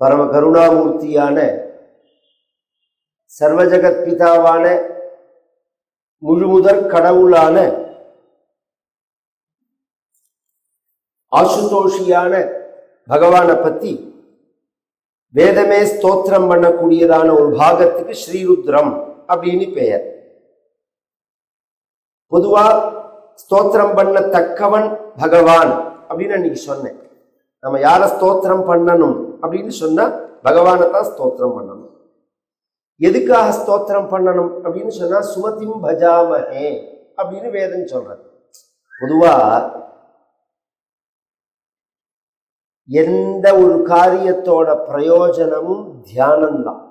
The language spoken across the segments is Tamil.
பரம கருணாமூர்த்தியான சர்வஜகத் பிதாவான முழுமுதற் கடவுளான ஆசுதோஷியான பகவானை பத்தி வேதமே ஸ்தோத்திரம் பண்ணக்கூடியதான ஒரு பாகத்துக்கு ஸ்ரீருத்ரம் அப்படின்னு பெயர். பொதுவா ஸ்தோத்திரம் பண்ணத்தக்கவன் பகவான் அப்படின்னு அன்னைக்கு சொன்னேன். நம்ம யார ஸ்தோத்திரம் பண்ணணும் அப்படின்னு சொன்னா பகவானை தான் ஸ்தோத்திரம் பண்ணணும். எதுக்காக ஸ்தோத்திரம் பண்ணணும் அப்படின்னு சொன்னா சுமதிம் பஜாமஹே அப்படின்னு வேதம் சொல்றது. பொதுவா எந்த ஒரு காரியத்தோட பிரயோஜனமும் தியானம்தான்.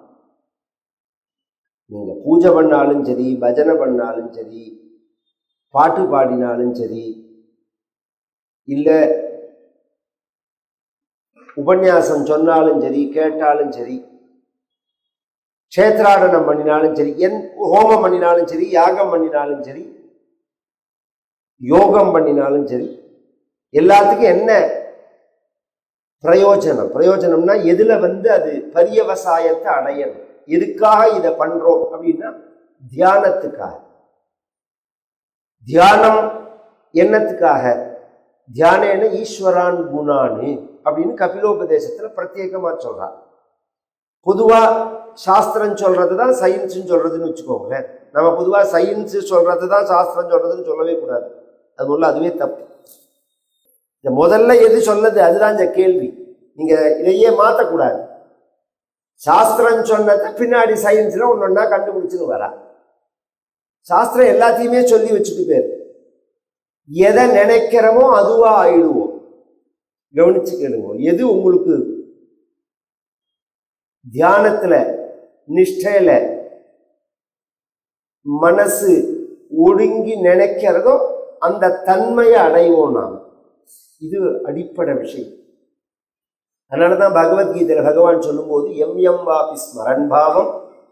நீங்க பூஜை பண்ணாலும் சரி, பஜனை பண்ணாலும் சரி, பாட்டு பாடினாலும் சரி, இல்ல உபன்யாசம் சொன்னாலும் சரி, கேட்டாலும் சரி, க்ஷேத்ராடனம் பண்ணினாலும் சரி, ஹோமம் பண்ணினாலும் சரி, யாகம் பண்ணினாலும் சரி, யோகம் பண்ணினாலும் சரி, எல்லாத்துக்கும் என்ன பிரயோஜனம்? பிரயோஜனம்னா எதுல அது பரியவசாயத்தை அடையணும். எதுக்காக இதை பண்றோம் அப்படின்னா தியானத்துக்காக. தியானம் என்னத்துக்காக? தியானேன ஈஸ்வரான் குணானு அப்படின்னு கபிலோபதேசத்துல பிரத்யேகமா சொல்றார். பொதுவா சாஸ்திரம் சொல்றதுதான் சயின்ஸ் சொல்றதுன்னு வச்சுக்கோங்களேன். நம்ம பொதுவா சயின்ஸ் சொல்றதுதான் சாஸ்திரம் சொல்றதுன்னு சொல்லவே கூடாது. அதுவே தப்பு. இந்த முதல்ல எது சொல்லுது அதுதான் இந்த கேள்வி. நீங்க இதையே மாற்றக்கூடாது. சாஸ்திரம் சொன்னதை பின்னாடி சயின்ஸ்ல ஒன்னொன்னா கண்டுபிடிச்சுன்னு வரா. சாஸ்திரம் எல்லாத்தையுமே சொல்லி வச்சுட்டு பேர். எதை நினைக்கிறோமோ அதுவா ஆயிடுவோம். கவனிச்சு கேளுங்க. எது உங்களுக்கு தியானத்துல நிஷ்டையில மனசு ஒடுங்கி நினைக்கிறதோ அந்த தன்மையை அடைவோம் நாம். இது அடிப்படை விஷயம். அதனாலதான் பகவத்கீதையில பகவான் சொல்லும் போது எம் எம் வாபி ஸ்மரன் பாவம்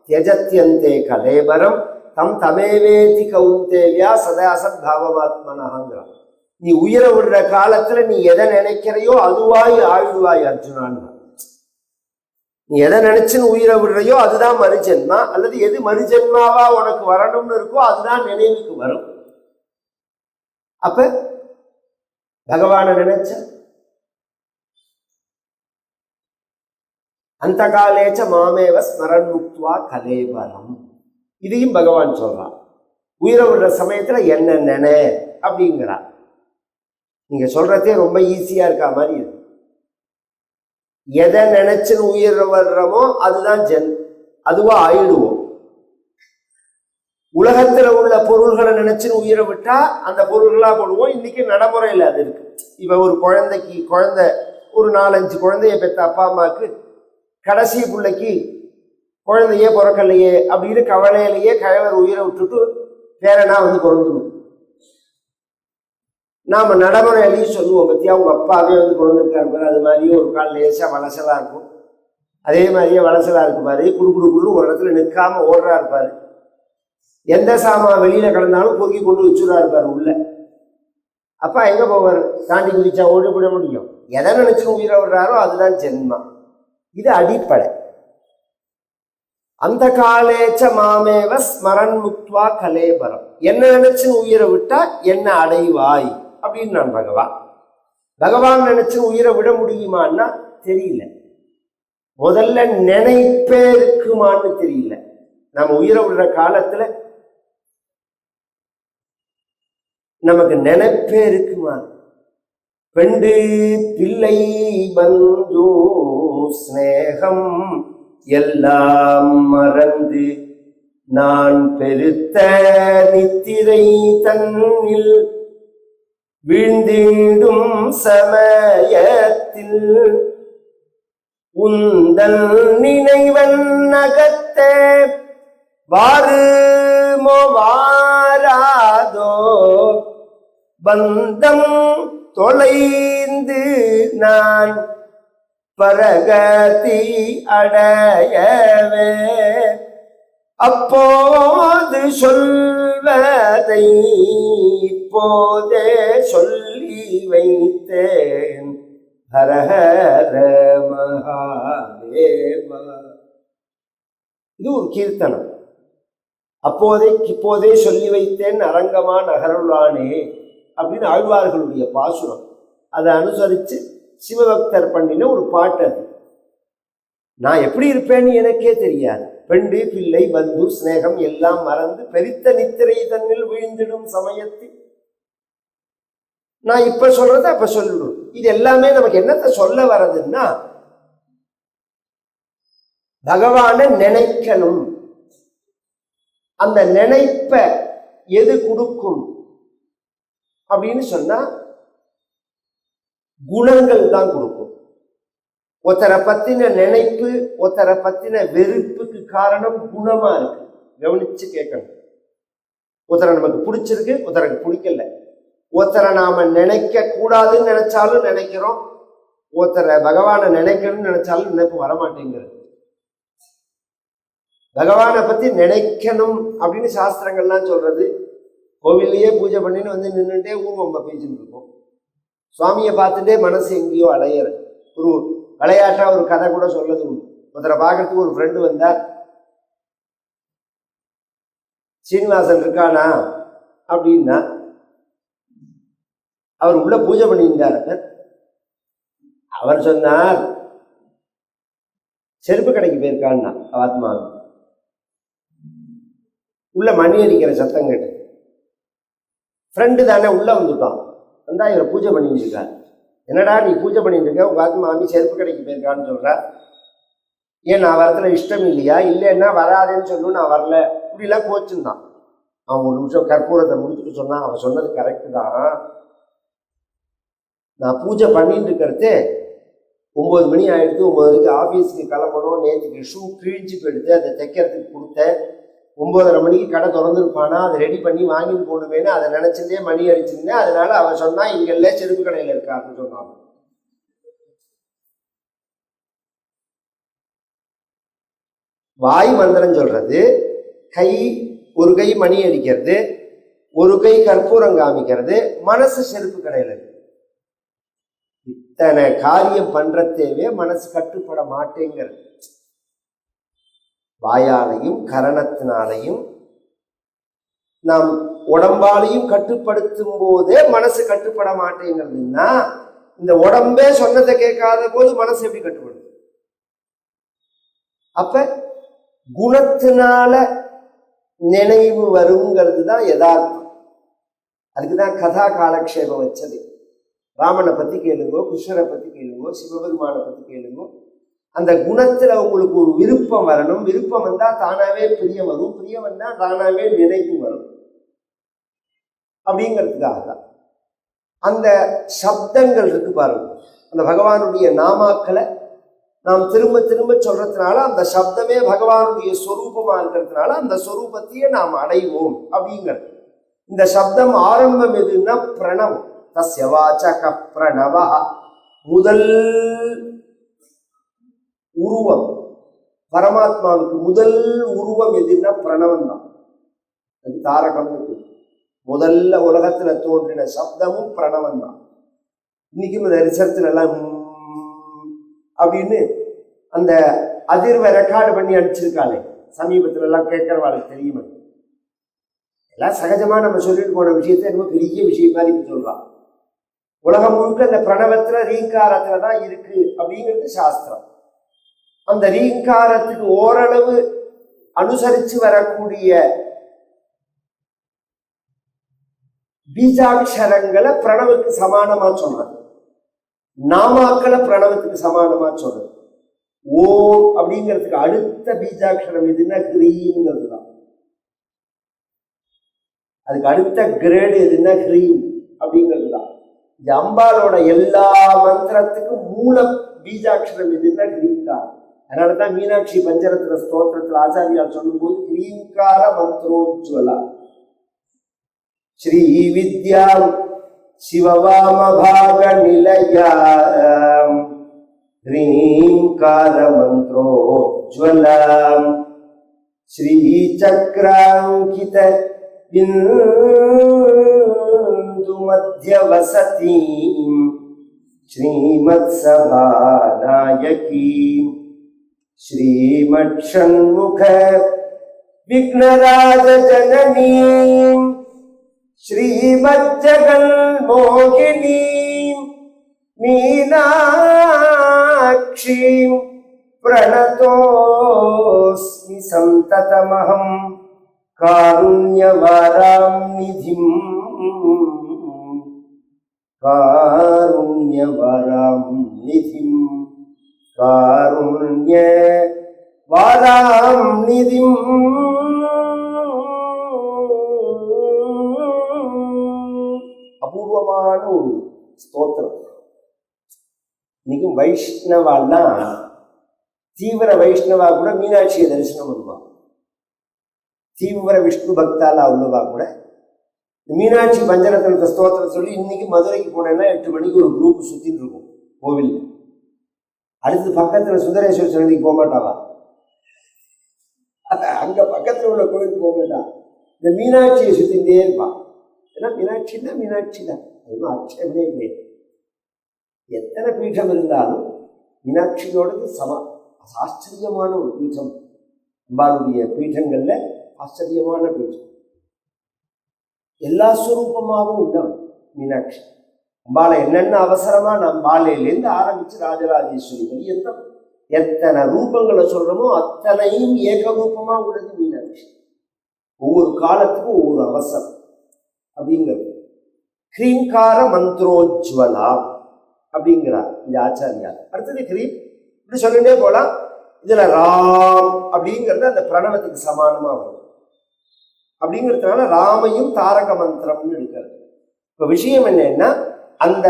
தியஜத்யந்தே கலேபரம் தம் தமேவேதி கௌந்தேவியா சதா அசத் பாவமாத்மனஹங்கிறான். நீ உயிரை விடுற காலத்துல நீ எதை நினைக்கிறையோ அதுவாய் ஆயிடுவாய் அர்ஜுனான். நீ எதை நினைச்சுன்னு உயிரை விடுறையோ அதுதான் மறுஜென்மா, அல்லது எது மறுஜென்மாவா உனக்கு வரணும்னு இருக்கோ அதுதான் நினைவுக்கு வரும். அப்ப பகவானை நினைச்ச அந்த காலேச்ச மாமேவ ஸ்மரன் முக்துவா கலேபரம். இதையும் பகவான் சொல்றான். உயிரை விடுற சமயத்துல என்ன நினை அப்படிங்கிறார். நீங்க சொல்றதே ரொம்ப ஈஸியா இருக்கா மாதிரி இருக்கு. எதை நினைச்சுன்னு உயிர் வர்றோமோ அதுதான் அதுவா ஆயிடுவோம். உலகத்துல உள்ள பொருள்களை நினைச்சுன்னு உயிரை விட்டா அந்த பொருள்களா போடுவோம். இன்னைக்கு நடைமுறையில் அது இருக்கு. இப்ப ஒரு குழந்தை ஒரு 4-5 குழந்தைய பெற்ற அப்பா அம்மாவுக்கு கடைசி பிள்ளைக்கு குழந்தையே பிறக்கலையே அப்படின்னு கவலையிலேயே கழவர் உயிரை விட்டுட்டு பேரனா பிறந்துடும். நாம நடைமுறையிலையும் சொல்லுவோம், பத்தியா உங்க அப்பாவே பிறந்திருக்காரு. அது மாதிரியே ஒரு கால் லேசா வளசலா இருக்கும். அதே மாதிரியே வளசலா இருக்கு பாரு. குடுக்குன்னு ஒரு இடத்துல நிற்காம ஓடுறா இருப்பாரு. எந்த சாமான் வெளியில கிடந்தாலும் பொறுக்கி கொண்டு வச்சுடா இருப்பாரு உள்ள. அப்பா எங்க போவார்? தாண்டி குதிச்சா ஓடி போட முடியும். எதை நினைச்சு உயிரை விடுறாரோ அதுதான் ஜென்மா. இது அடிப்படை. அந்த காலேச்ச மாமேவ ஸ்மரன் முக்துவா கலேபரம். என்ன நினைச்சு உயிரை விட்டா என்ன அடைவாய் அப்படின்னு நான் பகவான் நினைச்சு உயிரை விட முடியுமான்னா தெரியல. முதல்ல நினைப்பே இருக்குமான்னு தெரியல. நம்ம உயிரை விடுற காலத்துல நமக்கு நினைப்பே இருக்குமா? பெண்டு பிள்ளை பந்து ஸ்நேகம் எல்லாம் மறந்து நான் பெருத்த நித்திரை தன்னில் வீழ்ந்திடும் சமயத்தில் உந்தன் நினைவன் நகத்த வாருமோ வாராதோ பந்தம் தொலைந்து நான் பரகதி அடையவே அப்போது சொல்வதை இப்போதே சொல்லி வைத்தேன் ஹர ஹர மகாதேவா. இது ஒரு கீர்த்தனம். இப்போதே சொல்லி வைத்தேன் அரங்கமா நகருளானே அப்படின்னு ஆழ்வார்களுடைய பாசுரம். அதை அனுசரித்து சிவபக்தர் பண்ணின ஒரு பாட்டு. அது நான் எப்படி இருப்பேன்னு எனக்கே தெரியாது. பெண்டு பிள்ளை பந்து ஸ்நேகம் எல்லாம் மறந்து பெரித்த நித்திரை தன்னில் வீழ்ந்திடும் சமயத்தில் நான் இப்ப சொல்றத அப்ப சொல்லணும். இது எல்லாமே நமக்கு என்னத்தை சொல்ல வர்றதுன்னா, பகவானை நினைக்கணும். அந்த நினைப்ப எது கொடுக்கும் அப்படின்னு சொன்னா குணங்கள் தான் கொடுக்கும். ஒருத்தரை பத்தின நினைப்பு, ஒருத்தரை பத்தின வெறுப்புக்கு காரணம் குணமா இருக்கு. கவனிச்சு கேட்கணும். ஒருத்தரை நமக்கு பிடிச்சிருக்கு, ஒருத்தருக்கு பிடிக்கல. ஒருத்தரை நாம நினைக்க கூடாதுன்னு நினைச்சாலும் நினைக்கிறோம், ஒருத்தரை பகவானை நினைக்கணும்னு நினைச்சாலும் நினைப்பு வரமாட்டேங்கிறது. பகவானை பத்தி நினைக்கணும் அப்படின்னு சாஸ்திரங்கள்லாம் சொல்றது. கோவில்லையே பூஜை பண்ணின்னு வந்து நின்றுட்டே ஊர்வம்ப பேசிட்டு இருக்கோம். சுவாமியை பார்த்துட்டே மனசு எங்கேயோ அலையிற ஒரு விளையாட்டா ஒரு கதை கூட சொல்லது உண்டு. ஒருத்தரை பார்க்கறதுக்கு ஒரு ஃப்ரெண்டு வந்தார். சீனிவாசன் இருக்கானா அப்படின்னா, அவர் உள்ள பூஜை பண்ணியிருந்தார். அவர் சொன்னார், செருப்பு கடைக்கு போயிருக்கான்னா ஆத்மா. உள்ள மணி அடிக்கிற சத்தம் கேட்டு ஃப்ரெண்டு தானே உள்ள வந்துட்டான். வந்தா இவர் பூஜை பண்ணிட்டு இருக்கார். என்னடா நீ பூஜை பண்ணிட்டு இருக்க, உங்க ஆத்மாமி செருப்பு கடைக்கு போயிருக்கான்னு சொல்ற, ஏன் நான் வரத்துல இஷ்டம் இல்லையா? இல்லைன்னா வராதேன்னு சொல்லு, நான் வரல இப்படிலாம் கோச்சுந்தான். அவன் ஒரு நிமிஷம் கற்பூரத்தை முடிச்சுட்டு சொன்னான், அவன் சொன்னது கரெக்டு தான். நான் பூஜை பண்ணிட்டு இருக்கிறது 9 மணி ஆயிடுத்து. 9 மணிக்கு ஆஃபீஸுக்கு கிளம்பணும். நேற்றுக்கு ஷூ கிழிஞ்சு போயிடுது, அதை தைக்கிறதுக்கு கொடுத்தேன். 9:30 மணிக்கு கடை திறந்துருப்பானா, அதை ரெடி பண்ணி வாங்கிட்டு போகணுமேனு அதை நினைச்சுட்டே மணி அடிச்சிருந்தேன். அதனால அவன் சொன்னா இங்கெல்ல செருப்பு கடையில் இருக்காருன்னு சொன்னான். வாய் மந்திரம் சொல்றது, கை ஒரு கை மணி அடிக்கிறது, ஒரு கை கற்பூரம் காமிக்கிறது, மனசு செருப்பு கடையில் இருக்கு. இத்தனை காரியம் பண்றதேவே மனசு கட்டுப்பட மாட்டேங்கிறது. வாயாலையும் கரணத்தினாலையும் நாம் உடம்பாலையும் கட்டுப்படுத்தும் போதே மனசு கட்டுப்பட மாட்டேங்கிறதுன்னா, இந்த உடம்பே சொன்னதை கேட்காத போது மனசு எப்படி கட்டுப்படுது? அப்ப குணத்தினால நினைவு வருங்கிறது தான் யதார்த்தம். அதுக்குதான் கதா காலக்ஷேபம் வச்சது. ராமனை பத்தி கேளுங்கோ, கிருஷ்ணரை பத்தி கேளுங்கோ, சிவபெருமானை பத்தி கேளுங்கோ. அந்த குணத்துல உங்களுக்கு ஒரு விருப்பம் வரணும். விருப்பம் வந்தா தானாவே பிரியம் வரும், பிரியம் வந்தா தானாவே நினைவு வரும். அப்படிங்கிறதுக்காக தான் அந்த சப்தங்கள் இருக்கு பாருங்க. அந்த பகவானுடைய நாமாக்களை நாம் திரும்ப திரும்ப சொல்றதுனால அந்த சப்தமே பகவானுடைய சொரூபமா இருக்கிறதுனால அந்த சொரூபத்தையே நாம் அடைவோம் அப்படிங்கிறது. இந்த சப்தம் ஆரம்பம் எதுன்னா பிரணவம். தஸ்ய வாசக பிரணவ. முதல் உருவம் பரமாத்மாவுக்கு முதல் உருவம் எதுன்னா பிரணவம் தான். அது தாரகம். முதல்ல உலகத்துல தோன்றின சப்தமும் பிரணவம் தான். இன்னைக்கும் இந்த ரிசர்ச்ல எல்லாம் அப்படின்னு அந்த அதிர்வை ரெக்கார்டு பண்ணி அடிச்சிருக்காளே, சமீபத்துல எல்லாம் கேட்கறவாளுக்கு தெரியுமா? எல்லாம் சகஜமா நம்ம சொல்லிட்டு போன விஷயத்த ரொம்ப பெரிய விஷயம் மாதிரி சொல்றான். உலகம் முழுக்க அந்த பிரணவத்துல ரீங்காரத்துலதான் இருக்கு அப்படிங்கிறது சாஸ்திரம். அந்த ரீங்காரத்துக்கு ஓரளவு அனுசரிச்சு வரக்கூடிய பீஜாட்சரங்களை பிரணவுக்கு சமானமா சொல்றது, நாமாக்களை பிரணவத்துக்கு சமானமா சொல்றது. ஓம் அப்படிங்கிறதுக்கு அடுத்த பீஜாட்சரம் எதுன்னா ஹ்ரீங்கிறது தான். அதுக்கு அடுத்த கிரேடு எதுன்னா ஹ்ரீம் அப்படிங்கிறது தான். இந்த அம்பாலோட எல்லா மந்திரத்துக்கும் மூல பீஜாட்சரம் எதுன்னா ஹ்ரீங்கார். அதனாலதான் மீனாட்சி பஞ்சரத்ன ஸ்தோத்திரத்தில் ஆச்சாரியால் சொல்லும் போது ஹ்ரீங்கார மந்திரோஜ்வலா ஸ்ரீ வித்யாம் சிவவாமபாக நிலையாம் ஹ்ரீங்கார மந்திரோஜ்வலாம் ஸ்ரீ சக்ராங்கித பிந்து மத்தியவசதீம் ஸ்ரீமத் சபாநாயகி ஸ்ரீமத் ஷண்முக விக்னராஜ ஜனனி ஸ்ரீமத் ஜெகன் மோகினி மீனாட்சி பிரணதோஸ்மி சந்ததமஹம் காருண்யவாராம் நிதிம் காருண்யவாராம் நிதிம் காருண்யவாராம் நிதிம். அபூர்வமான ஒரு ஸ்தோத்திரம். இன்னைக்கும் வைஷ்ணவாலாம் தீவிர வைஷ்ணவா கூட மீனாட்சியை தரிசனம் பண்ணுவாங்க. தீவிர விஷ்ணு பக்தாலா உள்ளவா கூட மீனாட்சி பஞ்சரத்ன ஸ்தோத்திரம் சொல்லி இன்னைக்கு மதுரைக்கு போனேன்னா 8 மணிக்கு ஒரு குரூப் சுத்திட்டு இருக்கும் கோவில். அடுத்து பக்கத்துல சுந்தரேஸ்வர சன்னதிக்கு போக மாட்டாவா, அங்க பக்கத்துல உள்ள கோவிலுக்கு போக மாட்டா, இந்த மீனாட்சியை சுத்திட்டே இருப்பான். ஏன்னா மீனாட்சி தான் மீனாட்சி தான், அதுவும் ஆட்சேபனே கிடையாது. எத்தனை பீடம் இருந்தாலும் மீனாட்சியோடது ஆச்சரியமான ஒரு பீடம். அம்பாளுடைய பீடங்கள்ல ஆச்சரியமான பீடம். எல்லா ஸ்வரூபமாகவும் உள்ளவன் மீனாட்சி. அம்பாளை என்னென்ன அவசரமா நம் பாலையிலேருந்து ஆரம்பிச்சு ராஜராஜேஸ்வரி பரியந்தம் எத்தனை ரூபங்களை சொல்றோமோ அத்தனையும் ஏகரூபமா உள்ளது மீனாட்சி. ஒவ்வொரு காலத்துக்கும் ஒவ்வொரு அவசரம் அப்படிங்கிறது. கிரீங்கார மந்திரோஜ்வலா அப்படிங்கிறார் இந்த ஆச்சாரியார். அடுத்தது கிரீம் இப்படி சொல்லிட்டே போலாம். இதுல ராம் அப்படிங்கிறது அந்த பிரணவத்துக்கு சமானமா வரும். அப்படிங்கிறதுனால ராமையும் தாரக மந்திரம்னு எடுக்கிறது. இப்ப விஷயம் என்னன்னா, அந்த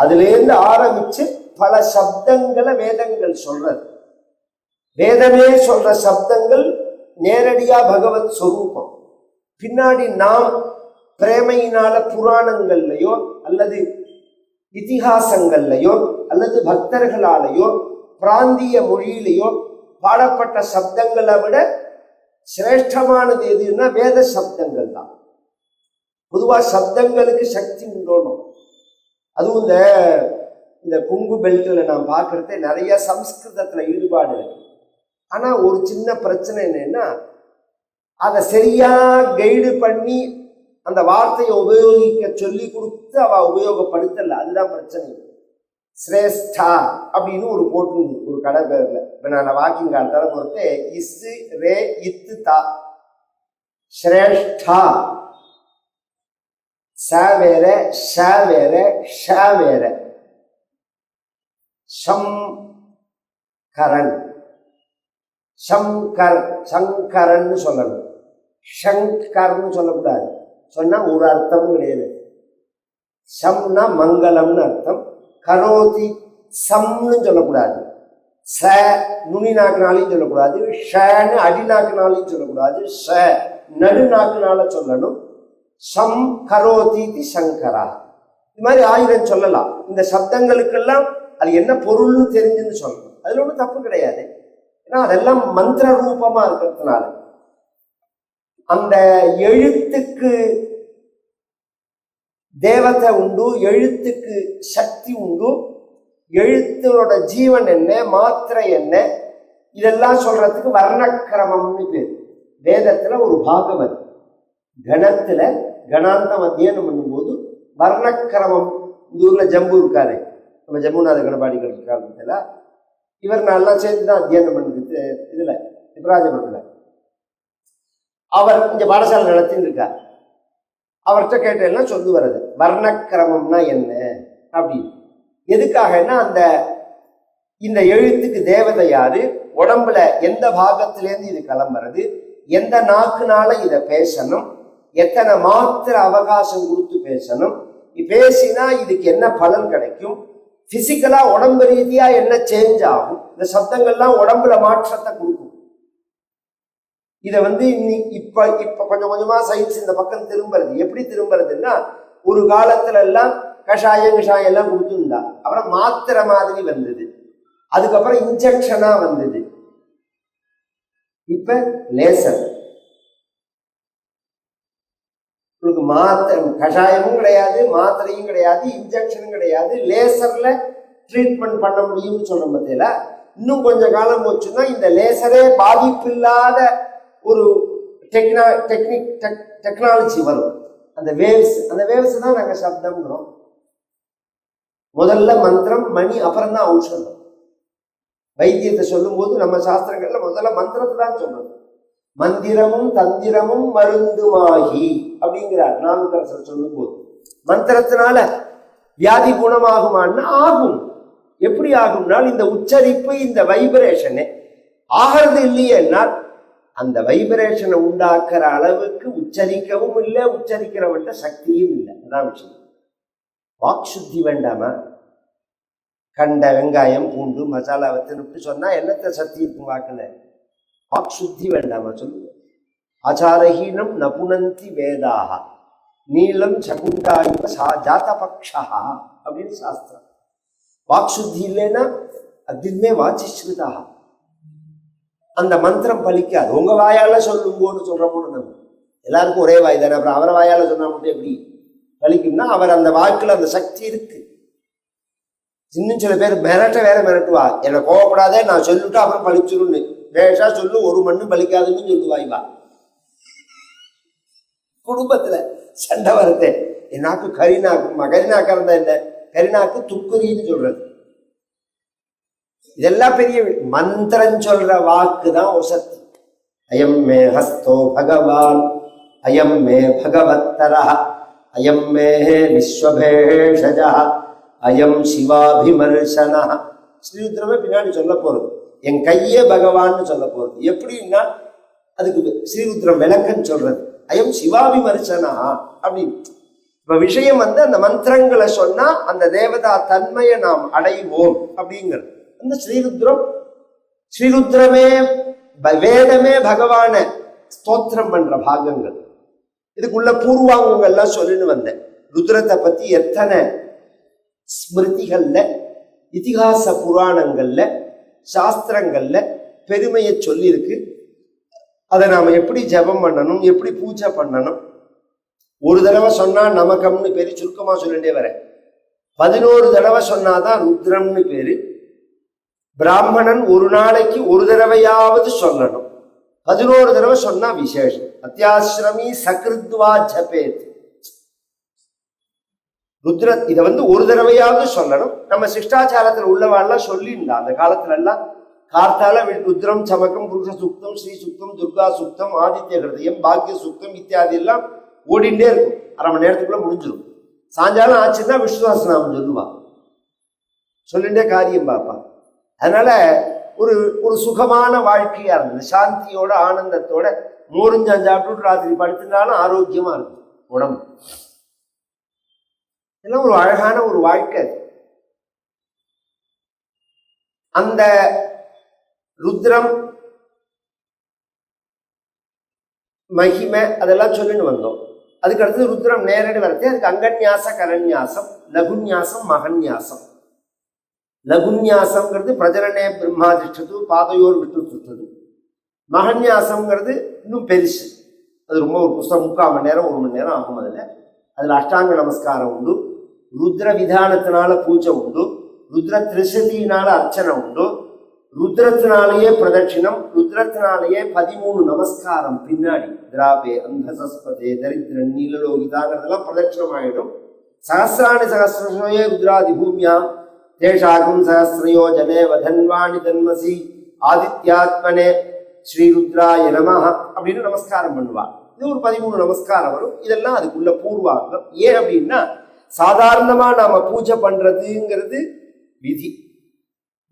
அதுலேருந்து ஆரம்பிச்சு பல சப்தங்களை வேதங்கள் சொல்றது. வேதமே சொல்ற சப்தங்கள் நேரடியா பகவத் ஸ்வரூபம். பின்னாடி நாம் பிரேமையினால புராணங்கள்லையோ அல்லது இதிகாசங்கள்லையோ அல்லது பக்தர்களாலேயோ பிராந்திய மொழியிலையோ பாடப்பட்ட சப்தங்களை விட சிரேஷ்டமானது எதுன்னா வேத சப்தங்கள் தான். பொதுவா சப்தங்களுக்கு சக்தி உண்டோணும். அதுவும் இந்த குங்கு பெல்ட்ல நான் பார்க்கறதே நிறைய சம்ஸ்கிருதத்துல ஈடுபாடு இருக்கு. ஆனா ஒரு சின்ன பிரச்சனை என்னன்னா, அதை சரியா கைடு பண்ணி அந்த வார்த்தையை உபயோகிக்க சொல்லி கொடுத்து அவ உபயோகப்படுத்தல. அதுதான் பிரச்சனை. சிரேஷ்டா அப்படின்னு ஒரு போட்டு ஒரு கடை பேர்ல இப்ப நான் வாக்கிங் காலத்தால பொறுத்து இஸ்ஸு ரே இத்து தா ஸ்ரேஷ்டா ச வேற ஷ வேற ஷ வேற. சங்கரன் சங்கரன்னு சொல்லணும். ஷங்கர்ன்னு சொல்லக்கூடாது. சொன்னா ஒரு அர்த்தமும் கிடையாது. சம்னா மங்களம்னு அர்த்தம். கரோதி சம்னு சொல்லக்கூடாது. ச நுனி நாக்குனாலையும் சொல்லக்கூடாது. ஷன்னு அடி நாக்குனாலையும் சொல்லக்கூடாது. ஷ நடு நாக்குனால சொல்லணும். சம் கரோதி சங்கரா. இது மாதிரி 1000 சொல்லலாம். இந்த சப்தங்களுக்கெல்லாம் அது என்ன பொருள்னு தெரிஞ்சுன்னு சொல்லணும். அதுல ஒன்றும் தப்பு கிடையாது. ஏன்னா அதெல்லாம் மந்திர ரூபமா இருக்கிறதுனால அந்த எழுத்துக்கு தேவதை உண்டு, எழுத்துக்கு சக்தி உண்டு. எழுத்தோட ஜீவன் என்ன, மாத்திரை என்ன, இதெல்லாம் சொல்றதுக்கு வர்ணக்கிரமம்னு பேர். வேதத்துல ஒரு பாகம் அது. கணத்துல கணாந்தம் அத்தியனம் பண்ணும்போது வர்ணக்கிரமம். இந்த ஊர்ல ஜம்பு இருக்காரு, நம்ம ஜம்புநாத கணபாடி காலத்துல இவர் நல்லா சேர்த்துதான் அத்தியனம் பண்ணுது. இதுல திபராஜபுரத்துல அவர் இங்க பாடசாலை நடத்தின்னு இருக்கார். அவர்கிட்ட கேட்டேன்னா சொல்லு வர்றது வர்ணக்கிரமம்னா என்ன அப்படின்னு. எதுக்காகனா அந்த இந்த எழுத்துக்கு தேவதை யாரு, உடம்புல எந்த பாகத்திலேருந்து இது கிளம்புறது, எந்த நாக்குனால இதை பேசணும், எத்தனை மாத்திர அவகாசம் கொடுத்து பேசணும், பேசினா இதுக்கு என்ன பலன் கிடைக்கும், பிசிக்கலா உடம்பு ரீதியா என்ன சேஞ்ச் ஆகும், இந்த சப்தங்கள்லாம் உடம்புல மாற்றத்தை கொடுக்கும். இதை இப்ப கொஞ்சம் கொஞ்சமா சயின்ஸ் இந்த பக்கம் திரும்புறது. எப்படி திரும்புறதுன்னா, ஒரு காலத்துல எல்லாம் கஷாயம் எல்லாம் கொடுத்துருந்தா, அப்புறம் மாத்திரை மாதிரி வந்தது, அதுக்கப்புறம் இன்ஜெக்ஷனா வந்தது, இப்ப லேசர். உங்களுக்கு மாத்திரை கஷாயமும் கிடையாது, மாத்திரையும் கிடையாது, இன்ஜெக்ஷனும் கிடையாது, லேசர்ல ட்ரீட்மெண்ட் பண்ண முடியும்னு சொல்ற மத்தியில இன்னும் கொஞ்சம் காலம் போச்சுன்னா இந்த லேசரே பாதிப்பில்லாத ஒரு டெக்னாலஜி வரும். அந்த வேவ்ஸ் தான் நாங்கள் சப்தம்ங்கிறோம். முதல்ல மந்திரம், மணி, அப்புறம் தான் ஔஷதம். வைத்தியத்தை சொல்லும் போது நம்ம சாஸ்திரங்கள்ல முதல்ல மந்திரத்தை தான் சொல்லணும். மந்திரமும் தந்திரமும் மருந்துமாகி அப்படிங்கிறார் நாவுக்கரசர் சொல்லும் போது. மந்திரத்தினால வியாதி குணமாகுமான்னா ஆகும். எப்படி ஆகும்னால் இந்த உச்சரிப்பு, இந்த வைப்ரேஷனு ஆகிறது இல்லையேன்னா அந்த வைப்ரேஷனை உண்டாக்குற அளவுக்கு உச்சரிக்கவும் இல்லை, உச்சரிக்கிறவன்ட்ட சக்தியும் இல்லை. அதான் விஷயம். வாக் சுத்தி வேண்டாமா? கண்ட வெங்காயம் பூண்டு மசாலாவை தின்னுட்டு சொன்னா என்னத்தை சக்தி இருக்கும் வாக்குல? வாக் சுத்தி வேண்டாமா சொல்லுங்க. ஆச்சாரஹீனம் நபுனந்தி வேதாக நீலம் சகுண்டாயுவ ஜாதபக்ஷா அப்படின்னு சாஸ்திரம். வாக் சுத்தி இல்லைன்னா அக்னிமே வாச்சிஸ்ருதா, அந்த மந்திரம் பலிக்காது. உங்க வாயால சொல்லுங்கன்னு சொல்ற போது நம்ம எல்லாருக்கும் ஒரே வாய் தானே, அப்புறம் அவரை வாயால சொன்னா மட்டும் எப்படி பலிக்கும்னா அவர் அந்த வாக்குல அந்த சக்தி இருக்கு. இன்னும் சில பேர் மிரட்டுவா, என்னை கோவப்படாதே நான் சொல்லிட்டு அப்புறம் பழிச்சிருன்னு வேஷா சொல்லு, ஒரு மண்ணும் பலிக்காதுன்னு சொல்லுவாய்வா. குடும்பத்துல சண்டை வருது, என் நாக்கு கரிநாக்கு, கரிநாக்கா இருந்தா என்ன, கரிநாக்கு துக்குரின்னு சொல்றது. இதெல்லாம் பெரிய மந்திரம் சொல்ற வாக்கு தான் ஒசத்தி. அயம் மே ஹஸ்தோ பகவான், அயம் மே பகவத்தரா, அயம் மே விஸ்வபேஷஜா, அயம் சிவாபிமர்சனா. ஸ்ரீருத்ரமே பின்னாடி சொல்ல போறது, என் கையே பகவான்னு சொல்ல போறது. எப்படின்னா அதுக்கு ஸ்ரீருத்ரம் விளக்கம் சொல்றது, அயம் சிவாபிமர்சனா அப்படின்னு. இப்ப விஷயம் அந்த மந்திரங்களை சொன்னா அந்த தேவதா தன்மையை நாம் அடைவோம் அப்படிங்கிறது. அந்த ஸ்ரீருத்ரமே வேதமே பகவான ஸ்தோத்திரம் பண்ற பாகங்கள். இதுக்குள்ள பூர்வாங்கங்கள்லாம் சொல்லின்னு வந்தேன். ருத்ரத்தை பத்தி எத்தனை ஸ்மிருதிகள்ல, இதிகாச புராணங்கள்ல, சாஸ்திரங்கள்ல பெருமையை சொல்லியிருக்கு. அதை நாம எப்படி ஜபம் பண்ணணும், எப்படி பூஜை பண்ணணும். ஒரு தடவை சொன்னா நமக்கம்னு பேரு, சுருக்கமா சொல்லிட்டே வர. 11 தடவை சொன்னாதான் ருத்ரம்னு பேரு. பிராமணன் ஒரு நாளைக்கு ஒரு தடவையாவது சொல்லணும். 11 தடவை சொன்னா விசேஷம். அத்தியாசிரமி சகிருத்வா ஜபேத். ருத்ர இதை ஒரு தடவையாவது சொல்லணும். நம்ம சிஷ்டாச்சாரத்துல உள்ளவாள்லாம் சொல்லியிருந்தா அந்த காலத்துல எல்லாம் கார்த்தால ருத்ரம் சமக்கம் புருஷ சுக்தம் ஸ்ரீ சுக்தம் துர்கா சுக்தம் ஆதித்ய ஹிருதயம் பாக்கிய சுக்தம் இத்தியாதி எல்லாம் ஓடிண்டே இருக்கும். 1/2 மணி நேரத்துக்குள்ள முடிஞ்சிடும். சாயங்காலம் ஆச்சுன்னா விஸ்வாசநாமம் சொல்லுவா, சொல்லிண்டே காரியம் பாப்பா. அதனால ஒரு சுகமான வாழ்க்கையா இருந்தது. சாந்தியோட ஆனந்தத்தோட மோருஞ்சாஞ்சாப்பிட்டு ராத்திரி படுத்தினாலும் ஆரோக்கியமா இருக்கும் உடம்பு. எல்லாம் ஒரு அழகான ஒரு வாழ்க்கை. அந்த ருத்ரம் மகிமை அதெல்லாம் சொல்லிட்டு வந்தோம். அதுக்கு அடுத்தது ருத்ரம் நேரடி வரத்தே. அதுக்கு அங்கன்யாச கரன்யாசம், லகுன்யாசம், மகன்யாசம். லகுன்யாசம்ங்கிறது பிரஜனனே பிரம்மாதிஷ்டது பாதையோர் விட்டு சுத்தது. மகன்யாசம்ங்கிறது இன்னும் பெருசு. அது ரொம்ப ஒரு புஸ்தகம் 3/4 மணி நேரம் 1 மணி நேரம் ஆகும். அதில் அஷ்டாங்க நமஸ்காரம் உண்டு, ருத்ர விதானத்தினால பூஜை உண்டு, ருத்ர திரிசதியினால அர்ச்சனை உண்டு, ருத்ரத்தினாலேயே பிரதட்சிணம், ருத்ரத்தினாலேயே 13 நமஸ்காரம் பின்னாடி. திராபே அந்தசஸ்பதே தரித்திரன் நீலலோகிதாங்கிறதெல்லாம் பிரதட்சிணம் ஆயிடும். சகசிராணி சகசிரே ருத்ராதி பூமியாம் தேஷாகும் சகசிரயோஜனே வதன்வாணி தன்மசி ஆதித்யாத்மனே ஸ்ரீருத்ராய நமஹ அப்படின்னு நமஸ்காரம் பண்ணுவார். இது ஒரு 13 நமஸ்காரம் வரும். இதெல்லாம் அதுக்குள்ள பூர்வாங்கம். ஏன் அப்படின்னா சாதாரணமா நாம பூஜை பண்றதுங்கிறது விதி.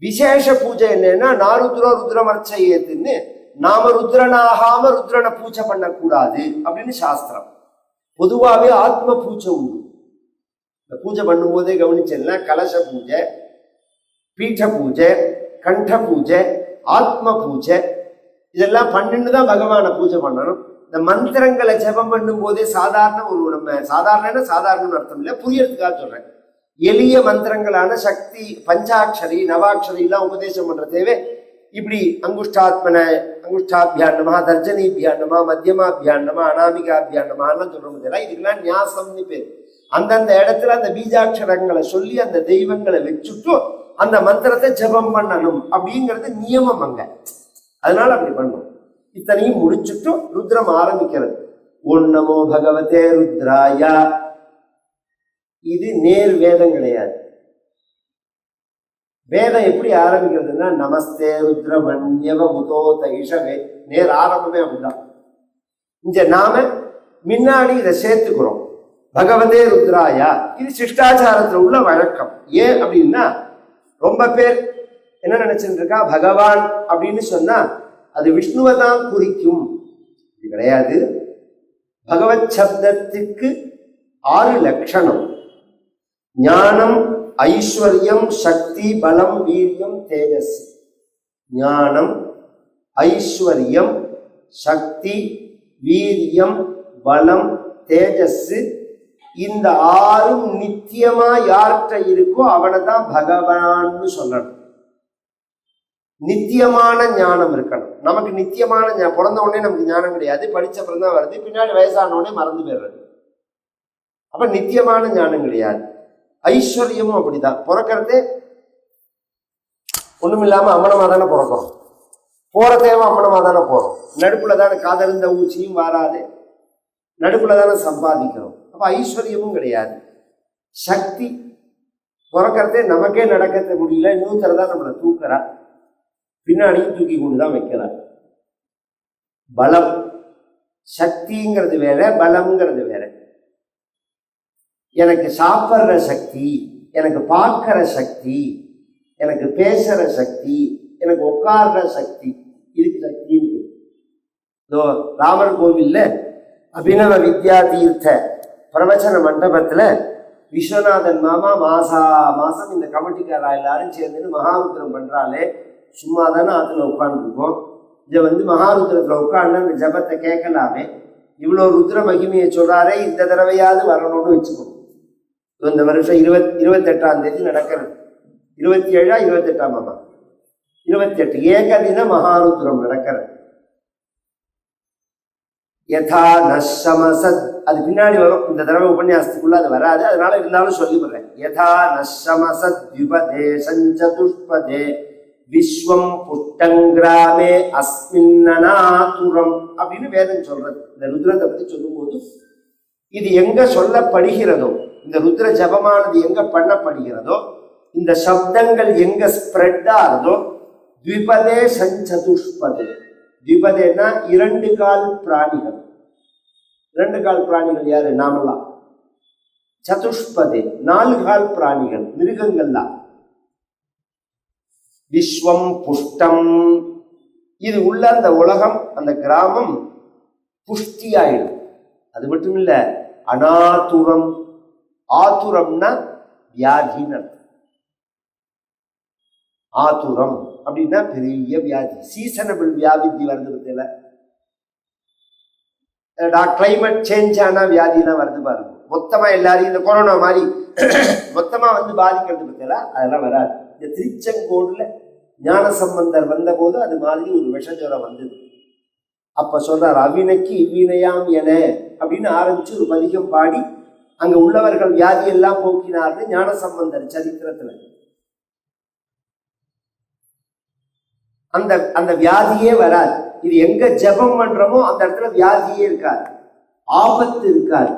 விசேஷ பூஜை என்னன்னா நாருத்ரோ ருத்ரமர்ச்சையேத்துன்னு நாம ருத்ரனாகாம ருத்ரனை பூஜை பண்ணக்கூடாது அப்படின்னு சாஸ்திரம். பொதுவாகவே ஆத்ம பூஜை உண்டு. இந்த பூஜை பண்ணும்போதே கவனிச்சேன்னா கலச பூஜை, பீఠ பூஜை, கண்ட பூஜை, ஆத்ம பூஜை இதெல்லாம் பண்ணிட்டு தான் பகவானை பூஜை பண்ணணும். இந்த மந்திரங்களை ஜபம் பண்ணும் போதே சாதாரண நம்ம சாதாரண அர்த்தம் இல்லை, புரியறதுக்காக சொல்றேன். எளிய மந்திரங்களான சக்தி பஞ்சாட்சரி நவாட்சரி எல்லாம் உபதேசம் பண்ற தேவை இப்படி அங்குஷ்டாத்மன அங்குஷ்டாபியான் நமஹ, தர்ஜனீபியான் நமஹ, மத்தியமாபியான் நமஹ, அனாமிகாபியான் நமஹலாம் சொல்றோம். இதெல்லாம் இதுக்கெல்லாம் நியாசம்னு பேர். அந்தந்த இடத்துல அந்த பீஜாட்சரங்களை சொல்லி அந்த தெய்வங்களை வச்சுட்டு அந்த மந்திரத்தை ஜபம் பண்ணணும் அப்படிங்கிறது நியமம் அங்க. அதனால அப்படி பண்ணணும். இத்தனையும் முடிச்சுட்டு ருத்ரம் ஆரம்பிக்கிறது. ஓம் நமோ பகவதே ருத்ராயா. இது நேர் வேதம் கிடையாது. வேதம் எப்படி ஆரம்பிக்கிறதுன்னா நமஸ்தே ருத்ரமன்யவ முதோ தைஷவே, நேர் ஆரம்பமே அப்படிதான். இங்க நாம முன்னாடி இதை சேர்த்துக்கிறோம், பகவதே ருத்ராயா. இது சிஷ்டாச்சாரத்துல உள்ள வழக்கம். ஏன் அப்படின்னா ரொம்ப பேர் என்ன நினைச்சுட்டு இருக்கா, பகவான் அப்படின்னு சொன்னா அது விஷ்ணுவை தான் குறிக்கும். இது கிடையாது. பகவத் சப்தத்துக்கு 6 லட்சணம்: ஞானம், ஐஸ்வர்யம், சக்தி, பலம், வீரியம், தேஜஸ். ஞானம், ஐஸ்வர்யம், சக்தி, வீரியம், பலம், தேஜஸ். இந்த 6 நித்தியமா யார்கிட்ட இருக்கோ அவனை தான் பகவான்னு சொல்லணும். நித்தியமான ஞானம் இருக்கணும். நமக்கு நித்தியமான பிறந்த உடனே நமக்கு ஞானம் கிடையாது, படிச்ச அப்புறம் தான் வருது, பின்னாடி வயசான உடனே மறந்து போயிடுறது. அப்ப நித்தியமான ஞானம் கிடையாது. ஐஸ்வர்யமும் அப்படிதான். பிறக்கிறதே ஒண்ணுமில்லாம அம்மனமா தானே பிறக்கிறோம், போற தேவை அம்மனமா தானே போறோம். நடுப்புல தானே காதறிந்த ஊச்சியும் வாராது, நடுப்புல தானே சம்பாதிக்கிறோம். அப்ப ஐஸ்வர்யமும் கிடையாது. சக்தி, பிறக்கிறதே நமக்கே நடக்க முடியல, இன்னொருத்தர நம்மளை தூக்குறா, பின்னாடியும் தூக்கி கொண்டுதான் வைக்கிறார். பலம், சக்திங்கிறது வேற, பலம்ங்கிறது வேற. எனக்கு சாப்பிட்ற சக்தி, எனக்கு பார்க்கிற சக்தி, எனக்கு பேசுற சக்தி, எனக்கு உட்கார்ற சக்தி, இதுக்கு சக்தி. ராமர் கோவில்ல அபிநவ வித்யா தீர்த்த பிரவச்சன மண்டபத்துல விஸ்வநாதன் மாமா மாசம் இந்த கமிட்டிக்காரா எல்லாரும் சேர்ந்து மகாருத்ரம் பண்றாலே, சும்மா தானே அதுல உட்காந்துருக்கோம். இதை மகாருத்ரத்துல உட்காந்து அந்த ஜபத்தை கேட்கலாமே, இவ்வளோ ருத்ர மகிமையை சொல்றாரே, இந்த தடவையாவது வரணும்னு வச்சுக்கணும். இந்த வருஷம் 28ஆம் தேதி நடக்கிறது. 27ஆ 28ஆம் ஆமா 28 ஏகதின மகாருத்ரம் நடக்கிறது. யதா நஷமசத், அது பின்னாடி வரும், இந்த தடவை உபன்யாசத்துக்குள்ள அது வராது, அதனால இருந்தாலும் சொல்லிவிடுறேன். யதா நஷமசத் த்விபதே சஞ்சதுஷ்பதே விஸ்வம் புட்டங்கிராமே அஸ்மின்னநாதுரம் அப்படின்னு வேதம் சொல்றது. இந்த ருத்ரத்தை பத்தி சொல்லும்போது இது எங்க சொல்லப்படுகிறதோ, இந்த ருத்ர ஜபமானது எங்க பண்ணப்படுகிறதோ, இந்த சப்தங்கள் எங்க ஸ்ப்ரெட் ஆகுதோ, த்விபதே சஞ்சதுஷ்பதே. த்விபதேனா 2 கால் பிராணிகள். 2 கால் பிராணிகள் யாரு? நாமெல்லாம். சதுஷ்பதே 4 கால் பிராணிகள், மிருகங்கள்லாம். விஸ்வம் புஷ்டம், இது உள்ள அந்த உலகம், அந்த கிராமம் புஷ்டியாயிடும். அது மட்டும் இல்ல, அநாதுரம். ஆதுரம்னா வியாதின்னு. ஆதுரம் அப்படின்னா பெரிய வியாதி, சீசனபிள் வியாதி வருது. பத்தியில கிளைமேட் சேஞ்ச் ஆனா வியாதினா வருது பாருங்க. மொத்தமா எல்லாரையும் இந்த கொரோனா மாதிரி மொத்தமா பாதிக்கிறது பத்தியில அதெல்லாம் வராது. இந்த திருச்செங்கோடுல ஞான சம்பந்தர் வந்த போது அது மாதிரி ஒரு விஷஜரம் வந்தது. அப்ப சொல்றார், அவினைக்கு இவ்வினையாம் என அப்படின்னு ஆரம்பிச்சு ஒரு பதிகம் பாடி அங்க உள்ளவர்கள் வியாதி எல்லாம் போக்கினார்கள் ஞான சம்பந்தர் சரித்திரத்துல. அந்த அந்த வியாதியே வராது. இது எங்க ஜபம் பண்றோமோ அந்த இடத்துல வியாதியே இருக்காது, ஆபத்து இருக்காது.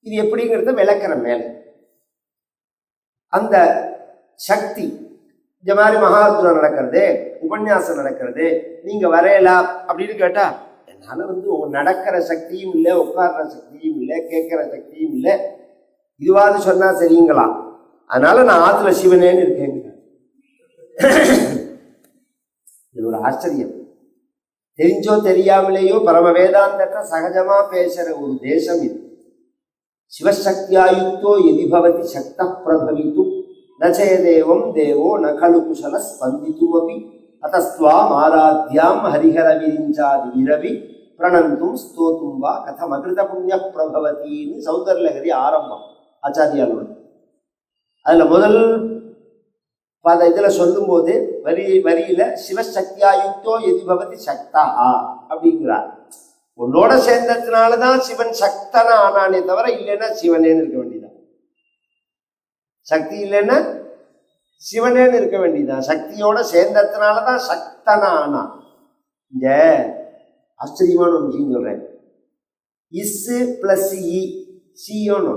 இது எப்படிங்கிறத விளக்குற மேல அந்த சக்தி. இந்த மாதிரி மகாத்மா நடக்கிறது, உபன்யாசம் நடக்கிறது, நீங்க வரையலாம் அப்படின்னு கேட்டா, என்னால நடக்கிற சக்தியும் இல்லை, உட்கார்ற சக்தியும் இல்லை, கேட்கிற சக்தியும் இல்லை, இதுவாது சொன்னா சரிங்களா? அதனால நான் ஆத்துல சிவனேன்னு இருக்கேன். இது ஒரு ஆச்சரியம். தெரிஞ்சோ தெரியாமலேயோ பரம வேதாந்தத்தை சகஜமா பேசுற ஒரு தேசம் இது. சிவசக்தியாயுக்தோ எதிபவதி சக்த பிரபவித்தும் நச்சேதேவம் தேவோ நகலு குசல ஸ்பந்தித்துமபி அத்தஸ்துவாம் ஆராத்யாம் ஹரிஹர விரிஞ்சாதி விரவி பிரணந்தும் ஸ்தோத்தும் வா கதம் அகிருத புண்ணிய பிரபவத்தின்னு சௌந்தர்லஹரி ஆரம்பம் ஆச்சாரியாலோட. அதுல முதல் அந்த இதுல சொல்லும் போது வரியில சிவசக்தியாயுக்தோ எதி பவதி சக்தா அப்படிங்கிறார். உன்னோட சேர்ந்ததுனாலதான் சிவன் சக்தனா ஆனானே தவிர இல்லைன்னா சிவனேன்னு இருக்க வேண்டியதான். சக்தி இல்லைன்னா சிவனேன்னு இருக்க வேண்டியதான். சக்தியோட சேர்ந்ததுனாலதான் சக்தனா ஆனான். இந்த ஆச்சரியமான ஒரு விஷயம் சொல்றேன். இஸ் பிளஸ் இ சியோன்னு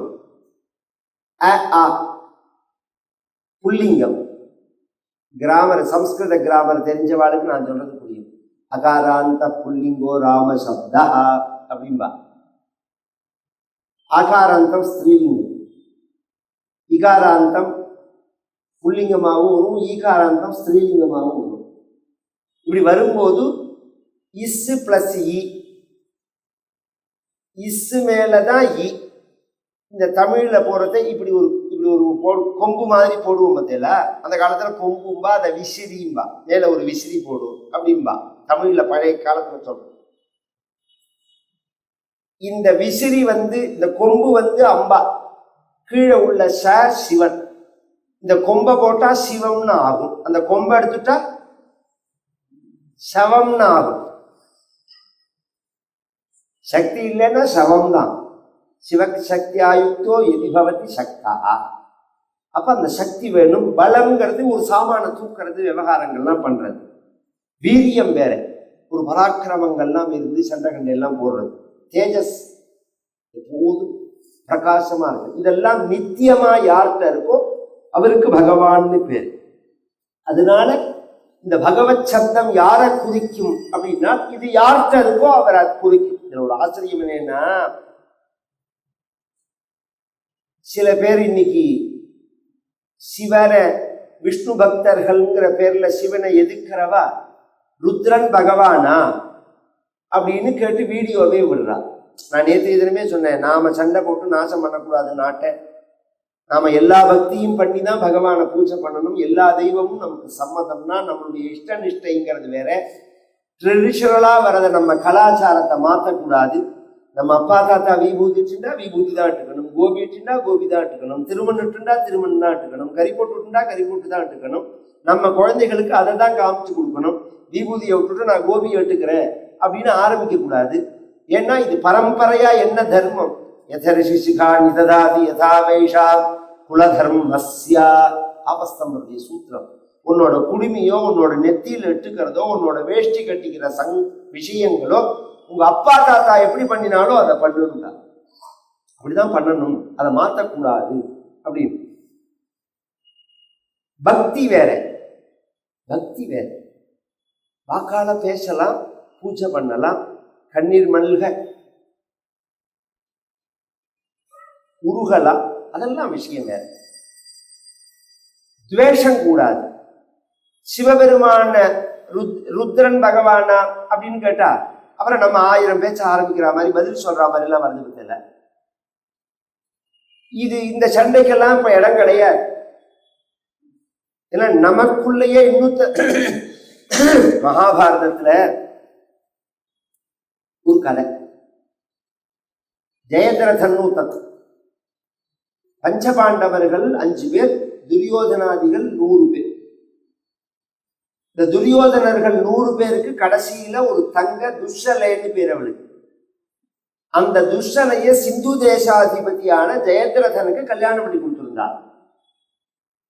புல்லிங்கம். கிராமர், சம்ஸ்கிருத கிராமர் தெரிஞ்சவாளுக்கு நான் சொல்றது புரியும். அகாராந்த புல்லிங்கோ ராம சப்தா அப்படின்பா. ஆகாராந்தம் ஸ்திரீலிங்கம், இகாராந்தம் புல்லிங்கமாகவும் வரும், ஈகாராந்தம் ஸ்திரீலிங்கமாகவும் வரும். இப்படி வரும்போது இஸ் பிளஸ் இ, இஸ் மேலதான் இ. இந்த தமிழ்ல போறதை இப்படி ஒரு கொம்பு மாதிரி போடுவோம் பார்த்தீங்கள. அந்த காலத்துல கொம்பும்பா, அதை விசிறியும்பா, மேல ஒரு விசிறி போடுவோம் அப்படின்பா. தமிழ்ல பழைய காலத்துல சொல்றோம். இந்த விசிறி இந்த கொம்பு அம்பா, கீழே உள்ள சிவன். இந்த கொம்பை போட்டா சிவம்னு ஆகும், அந்த கொம்பை எடுத்துட்டா சவம்னு ஆகும். சக்தி இல்லைன்னா சவம் தான். சிவசக்தி ஆயுக்தோ எதி பவதி சக்தா. அப்ப அந்த சக்தி வேணும். பலம்ங்கிறது ஒரு சாமான தூக்கிறது, விவகாரங்கள்லாம் பண்றது. வீரியம் வேற, ஒரு பராக்கிரமங்கள்லாம் இருந்து சண்டை கண்டை எல்லாம் போடுறது. தேஜஸ் எப்போதும் பிரகாசமா இருக்கு. இதெல்லாம் நித்தியமா யார்கிட்ட இருக்கோ அவருக்கு பகவான்னு பேர். அதனால இந்த பகவத் சப்தம் யாரை குறிக்கும் அப்படின்னா, இது யார்கிட்ட இருக்கோ அவர் குறிக்கும். இதோட ஆச்சரியம் என்னன்னா, சில பேர் இன்னைக்கு சிவனை விஷ்ணு பக்தர்கள்ங்கிற பேர்ல சிவனை எதிர்க்கிறவா ருத்ரன் பகவானா அப்படின்னு கேட்டு வீடியோவே விடுறா. நான் நேற்று இதனமே சொன்னேன், நாம சண்டை போட்டு நாசம் பண்ணக்கூடாது நாட்டை. நாம எல்லா பக்தியும் பண்ணி தான் பகவானை பூஜை பண்ணணும். எல்லா தெய்வமும் நமக்கு சம்மதம்னா நம்மளுடைய இஷ்ட நிஷ்டைங்கிறது வேற. ட்ரெடிஷனலா வரத நம்ம கலாச்சாரத்தை மாற்றக்கூடாது. நம்ம அப்பா தாத்தா விபூதி இட்டுண்டா விபூதி தான் இட்டுக்கணும், கோபி இட்டுண்டா கோபி தான் இட்டுக்கணும், திருமண் இட்டுண்டா திருமண் தான் இட்டுக்கணும், கறி போட்டு விட்டுண்டா கறி போட்டு தான் இட்டுக்கணும். நம்ம குழந்தைகளுக்கு அதை தான் காமிச்சு கொடுக்கணும். விபூதியை விட்டுட்டு நான் கோபியை இட்டுக்கிறேன் அப்படின்னு ஆரம்பிக்க கூடாது. ஏன்னா இது பரம்பரையா என்ன தர்மம். யதரிஷி சிகா நிததாதி யதா வைஷா குலதர்மஸ்யா ஆபஸ்தம்பருடைய சூத்திரம். உன்னோட குடுமையோ உன்னோட நெத்தியில் இட்டுக்கிறதோ உன்னோட வேஷ்டி கட்டிக்கிற விஷயங்களோ உங்க அப்பா தாத்தா எப்படி பண்ணினாலும் அதை பண்ணணும்டா. அப்படிதான் பண்ணணும், அதை மாற்றக்கூடாது அப்படின்னு. பக்தி வேற, பக்தி வேற. வாக்கால பேசலாம், பூஜை பண்ணலாம், கண்ணீர் மல்க உருகலாம், அதெல்லாம் விஷயம் வேற. துவேஷம் கூடாது. சிவபெருமான ருத்ரன் பகவானா அப்படின்னு கேட்டா அப்புறம் நம்ம 1000 பேச்ச ஆரம்பிக்கிற மாதிரி பதில் சொல்ற மாதிரி எல்லாம் வருது பத்தில. இது இந்த சண்டைக்கெல்லாம் இப்ப இடம் கிடையாது. ஏன்னா நமக்குள்ளேயே இன்னும் மகாபாரதத்துல ஒரு கதை. ஜெயத்ரதன் பஞ்சபாண்டவர்கள் 5 பேர், துரியோதனாதிகள் 100 பேர். இந்த துரியோதனர்கள் 100 பேருக்கு கடைசியில ஒரு தங்க துஷலைன்னு பேர் அவளுக்கு. அந்த துஷலைய சிந்து தேசாதிபதியான ஜெயத்ரதனுக்கு கல்யாணம் பண்ணி கொடுத்திருந்தார்.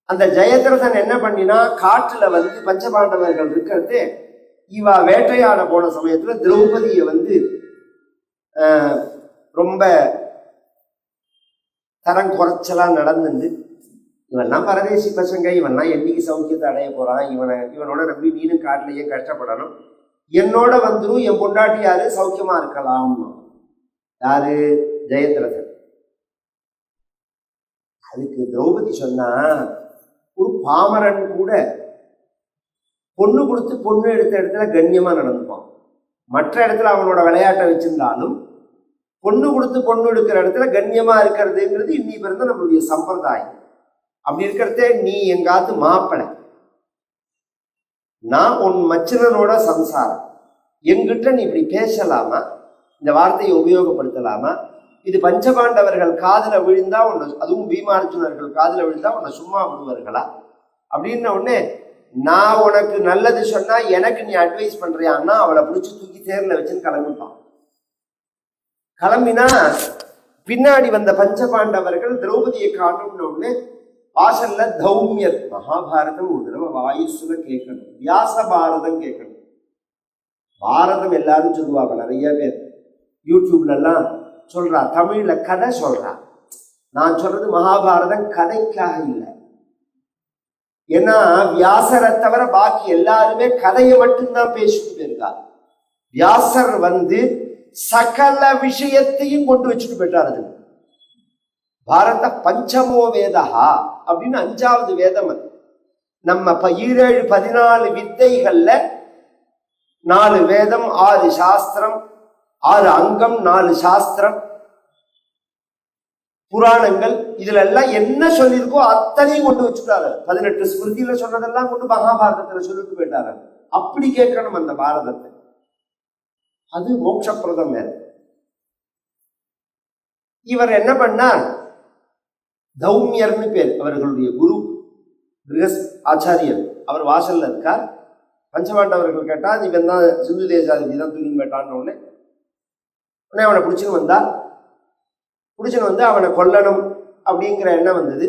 அந்த ஜெயத்ரதன் என்ன பண்ணினா, காட்டுல பஞ்சபாண்டவர்கள் இருக்கிறது, இவா வேட்டையாட போன சமயத்துல திரௌபதியை ரொம்ப தரம் குறைச்சலா நடந்துண்டு, இவன்லாம் பரதேசி பசங்க, இவன்லாம் என்னைக்கு சௌக்கியத்தை அடைய போறான், இவனோட நம்பி நீனும் காட்டிலேயே கஷ்டப்படணும், என்னோட வந்துடும், என் பொண்டாட்டி யாரு சௌக்கியமா இருக்கலாம். யாரு? ஜெயத்ரதன். அதுக்கு திரௌபதி சொன்னா, ஒரு பாமரன் கூட பொண்ணு கொடுத்து பொண்ணு எடுத்த இடத்துல கண்ணியமா நடந்துப்பான். மற்ற இடத்துல அவனோட விளையாட்டை வச்சிருந்தாலும் பொண்ணு கொடுத்து பொண்ணு எடுக்கிற இடத்துல கண்ணியமா இருக்கிறதுங்கிறது இன்னி பிறந்த நம்மளுடைய சம்பிரதாயம். அப்படி இருக்கிறதே நீ எங்காத்து மாப்பிளை, நான் உன் மச்சினனோட சம்சாரம், என்கிட்ட நீ இப்படி பேசலாமா, இந்த வார்த்தையை உபயோகப்படுத்தலாமா? இது பஞ்சபாண்டவர்கள் காதுல விழுந்தா உன்னை, அதுவும் பீமார்ஜுனர்கள் காதுல விழுந்தா உன்னை சும்மா விடுவார்களா அப்படின்ன உடனே நான் உனக்கு நல்லது சொன்னா எனக்கு நீ அட்வைஸ் பண்றியான்னா அவளை பிடிச்சி தூக்கி தேர்ல வச்சுன்னு கிளம்பிட்டான். கிளம்பினா பின்னாடி வந்த பஞ்சபாண்டவர்கள் திரௌபதியை காணும்னு உடனே வாசல்ல தௌமியர் மகாபாரதம் ஒரு தடவை வாயுசுல கேட்கணும், வியாச பாரதம் கேட்கணும். பாரதம் எல்லாரும் சொல்லுவாங்க, நிறைய பேர் யூடியூப்ல எல்லாம் சொல்றா, தமிழ்ல கதை சொல்றா. நான் சொல்றது மகாபாரதம் கதைக்காக இல்லை. ஏன்னா வியாசரை தவிர பாக்கி எல்லாருமே கதையை மட்டும்தான் பேசிட்டு போயிருக்காரு. வியாசர் சகல விஷயத்தையும் கொண்டு வச்சுட்டு போயிட்டாரு. பாரத பஞ்சமோ வேதா அப்படின்னு 5வது வேதம் அது. நம்ம 17 14 வித்தைகள்ல 4 வேதம், 6 சாஸ்திரம், 6 அங்கம், 4 சாஸ்திரம், புராணங்கள், இதுல எல்லாம் என்ன சொல்லியிருக்கோ அத்தனையும் கொண்டு வச்சுட்டாரு. 18 ஸ்மிருதியில சொன்னதெல்லாம் கொண்டு மகாபாரதத்துல சொல்லிட்டு போயிட்டாரு. அப்படி கேட்கணும் அந்த பாரதத்தை. அது மோட்சப்பிரதம் வேற. இவர் என்ன பண்ணார், தௌமியர்னு பேர் அவர்களுடைய குரு ஆச்சாரியர். அவர் வாசல்ல இருக்கார். பஞ்சபாண்டவர்கள் கேட்டா இவன் தான் சிந்து தேசாதிபதி தான் தூக்கி போயிட்டான்னு உடனே அவனை பிடிச்சுன்னு வந்தா. பிடிச்சுன்னு அவனை கொல்லணும் அப்படிங்கிற எண்ணம் வந்தது.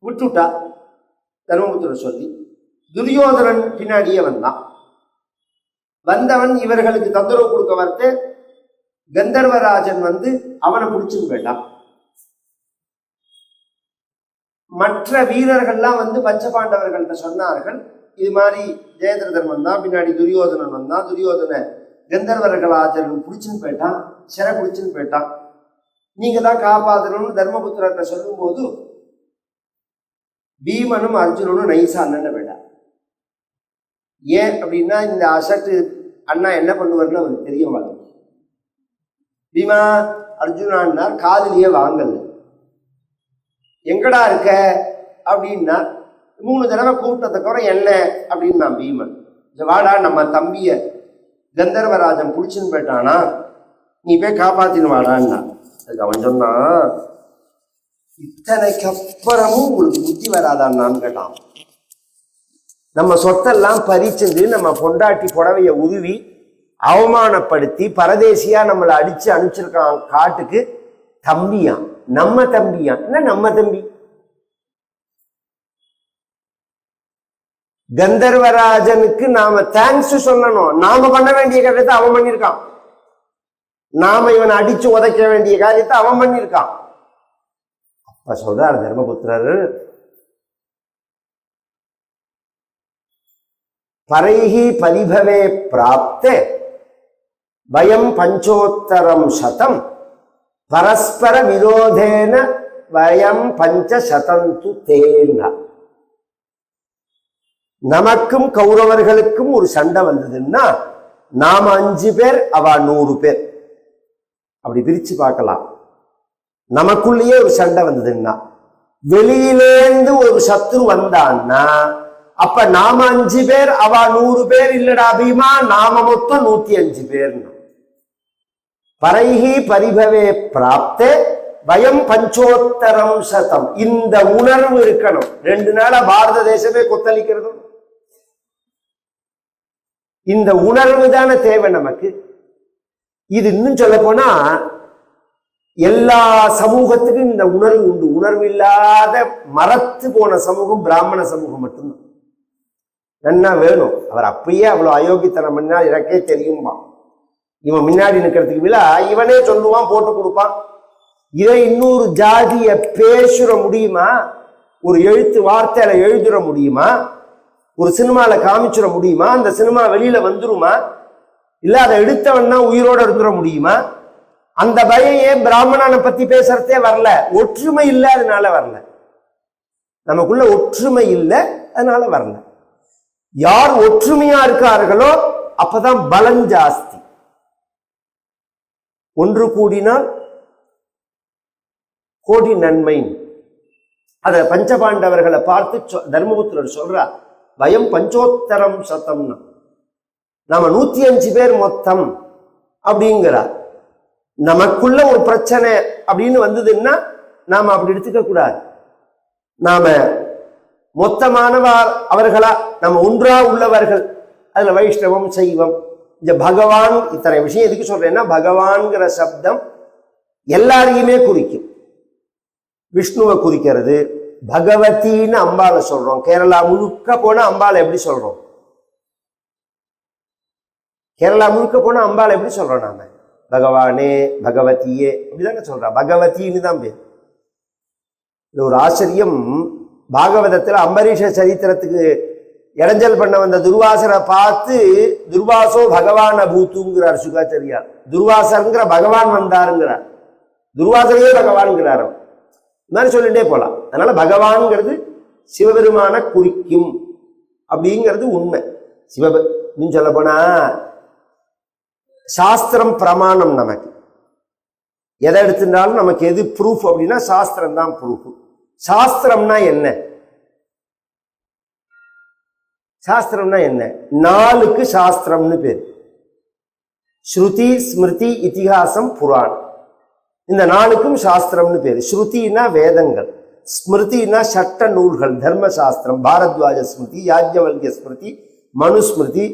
விட்டுட்டா தர்மபுத்திரர் சொல்லி. துரியோதனன் பின்னாடியே வந்தவன் இவர்களுக்கு தொந்தரவு கொடுக்க வரத்து கந்தர்வராஜன் அவனை பிடிச்சுன்னு போயிட்டான். மற்ற வீரர்கள்லாம் பஞ்சபாண்டவர்கள்ட்ட சொன்னார்கள், இது மாதிரி ஜெயதிரதன் வந்தான், பின்னாடி துரியோதனன் வந்தான், துரியோதன கந்தர்வர்களாஜன் பிடிச்சுன்னு போயிட்டான், சிறை பிடிச்சுன்னு போயிட்டான், நீங்க தான் காப்பாற்றணும்னு தர்மபுத்திரர்கிட்ட சொல்லும் போது பீமனும் அர்ஜுனனும் நைசா அண்ணன் போயிட்டான். ஏன் அப்படின்னா இந்த அசட்டு அண்ணா என்ன பண்ணுவார்னு அவருக்கு தெரிய மாட்டேன். பீமா அர்ஜுனான்னா காதலியே வாங்கல. எங்கடா இருக்க அப்படின்னா 3 தடவை கூப்பிட்டதுக்கப்புறம் என்ன அப்படின்னா பீமன், வாடா நம்ம தம்பிய கந்தர்வராஜன் பிடிச்சுன்னு போயிட்டானா, நீ போய் காப்பாத்தின்னு வாடான்னா. அதுக்கு அவன் சொன்னா, இத்தனைக்கு அப்புறமும் உங்களுக்கு புத்தி வராதான்னு கேட்டான். நம்ம சொத்தெல்லாம் பறிச்சுட்டு நம்ம பொண்டாட்டி புடவைய உருவி அவமானப்படுத்தி பரதேசியா நம்மளை அடிச்சு அனுப்பிச்சிருக்கான் காட்டுக்கு. தம்பியா, நம்ம தம்பியா? என்ன நம்ம தம்பி? கந்தர்வராஜனுக்கு நாம தேங்க்ஸ் சொல்லணும். நாம பண்ண வேண்டிய காரியத்தை அவன் பண்ணியிருக்கான். நாம இவனை அடிச்சு உதைக்க வேண்டிய காரியத்தை அவன் பண்ணியிருக்கான். அப்ப சொல்றார் தர்மபுத்திரர், பரைஹி பரிபவே பிராப்தே வயம் பஞ்சோத்தரம் சதம் பரஸ்பர விரோதேன வயம் பஞ்சசதந்து தேன. நமக்கும் கௌரவர்களுக்கும் ஒரு சண்டை வந்ததுன்னா நாம 5 பேர், அவ 100 பேர், அப்படி பிரிச்சு பார்க்கலாம். நமக்குள்ளேயே ஒரு சண்டை வந்ததுன்னா, வெளியிலேந்து ஒரு சத்ரு வந்தான்னா அப்ப நாம 5 பேர், அவ 100 பேர் இல்லடா பீமா, நாம மொத்தம் 105 பேர். பரைஹி பரிபவே பிராப்தே வயம் பஞ்சோத்தரம் சதம். இந்த உணர்வு இருக்கணும். 2 நாளா பாரத தேசமே கொத்தளிக்கிறது. இந்த உணர்வு தானே தேவை நமக்கு. இது இன்னும் சொல்ல போனா எல்லா சமூகத்துக்கும் இந்த உணர்வு உண்டு. உணர்வு இல்லாத மரத்து போன சமூகம் பிராமண சமூகம் மட்டும்தான். என்ன வேணும், அவர் அப்பயே அவ்வளவு அயோக்கியத்தனம் பண்ணா எனக்கே தெரியுமா. இவன் முன்னாடி நிற்கிறதுக்கு விழா இவனே சொல்லுவான், போட்டு கொடுப்பான். இதை இன்னொரு ஜாதிய பேசுற முடியுமா? ஒரு எழுத்து வார்த்தையில எழுதுற முடியுமா? ஒரு சினிமால காமிச்சிட முடியுமா? அந்த சினிமா வெளியில வந்துருமா? இல்ல அதை எடுத்தவன்னா உயிரோட இருந்துட முடியுமா? அந்த பயம் ஏன் பிராமணனை பத்தி பேசுறதே வரல? ஒற்றுமை இல்லை, அதனால வரல. நமக்குள்ள ஒற்றுமை இல்லை, அதனால வரல. யார் ஒற்றுமையா இருக்கார்களோ அப்பதான் பலம் ஜாஸ்தி. ஒன்று கூடினால் கோடி நன்மை. அத பஞ்சபாண்டவர்களை பார்த்து தர்மபுத்திரர் சொல்றார், பயம் பஞ்சோத்தரம் சதம்னா நாம 105 பேர் மொத்தம் அப்படிங்கிறார். நமக்குள்ள ஒரு பிரச்சனை அப்படின்னு வந்ததுன்னா நாம அப்படி எடுத்துக்க கூடாது. நாம மொத்தமானவர் அவர்களா, நம்ம ஒன்றா உள்ளவர்கள். அதுல வைஷ்ணவம் சைவம். இந்த பகவான் இத்தனை விஷயம் எதுக்கு சொல்றேன்னா, பகவான்கிற சப்தம் எல்லாரையுமே குறிக்கும். விஷ்ணுவை குறிக்கிறது. பகவதின்னு அம்பாளை சொல்றோம். கேரளா முழுக்க போனா அம்பாளை எப்படி சொல்றோம்? கேரளா முழுக்க போனா அம்பாளை எப்படி சொல்றோம்? நாம பகவானே பகவதியே அப்படிதானே சொல்றோம். பகவதின்னு தான் பேர். இது ஒரு ஆச்சரியம். பாகவதத்துல அம்பரீஷ சரித்திரத்துக்கு இடைஞ்சல் பண்ண வந்த துர்வாசரை பார்த்து துர்வாசோ பகவான் அபூத்துங்கிறார் சுகாச்சாரியார். துர்வாசருங்கிற பகவான் வந்தாருங்கிறார். துர்வாசரையே பகவான்கிறார். இந்த மாதிரி சொல்லிட்டே போலாம். அதனால பகவான்ங்கிறது சிவபெருமான குறிக்கும் அப்படிங்கிறது உண்மை. சிவபெருமான் சொல்ல போனா சாஸ்திரம் பிரமாணம். நமக்கு எதை எடுத்துட்டாலும் நமக்கு எது ப்ரூஃப் அப்படின்னா சாஸ்திரம் தான் ப்ரூஃப். சாஸ்திரம்னா என்ன? சாஸ்திரம்னா என்ன? 4க்கு சாஸ்திரம்னு பேர். ஸ்ருதி, ஸ்மிருதி, இதிகாசம், புராணம். இந்த 4க்கும் சாஸ்திரம்னு பேர். ஸ்ருதினா வேதங்கள், ஸ்மிருதினா சட்ட நூல்கள், தர்மசாஸ்திரம், பாரத்வாஜ ஸ்மிருதி, யாஜ்ஞவல்கிய ஸ்மிருதி, மனுஸ்மிருதி,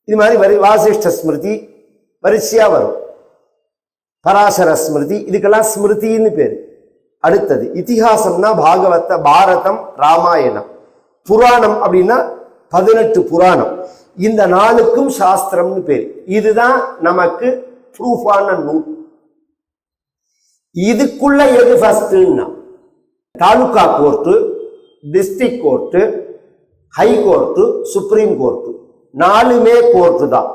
இது மாதிரி வாசிஷ்ட ஸ்மிருதி வரிசையா வரும். பராசர ஸ்மிருதி, இதுக்கெல்லாம் ஸ்மிருதின்னு பேர். அடுத்தது இதிகாசம்னா பாகவத, பாரதம், ராமாயணம். புராணம் அப்படின்னா 18 புராணம். இந்த 4க்கும் சாஸ்திரம்னு பேர். இதுதான் நமக்கு ப்ரூஃபான நூல். இதுக்குள்ள எது ஃபர்ஸ்ட்னா, taluka court, district court, high court, supreme court, 4மே கோர்ட்டு தான்.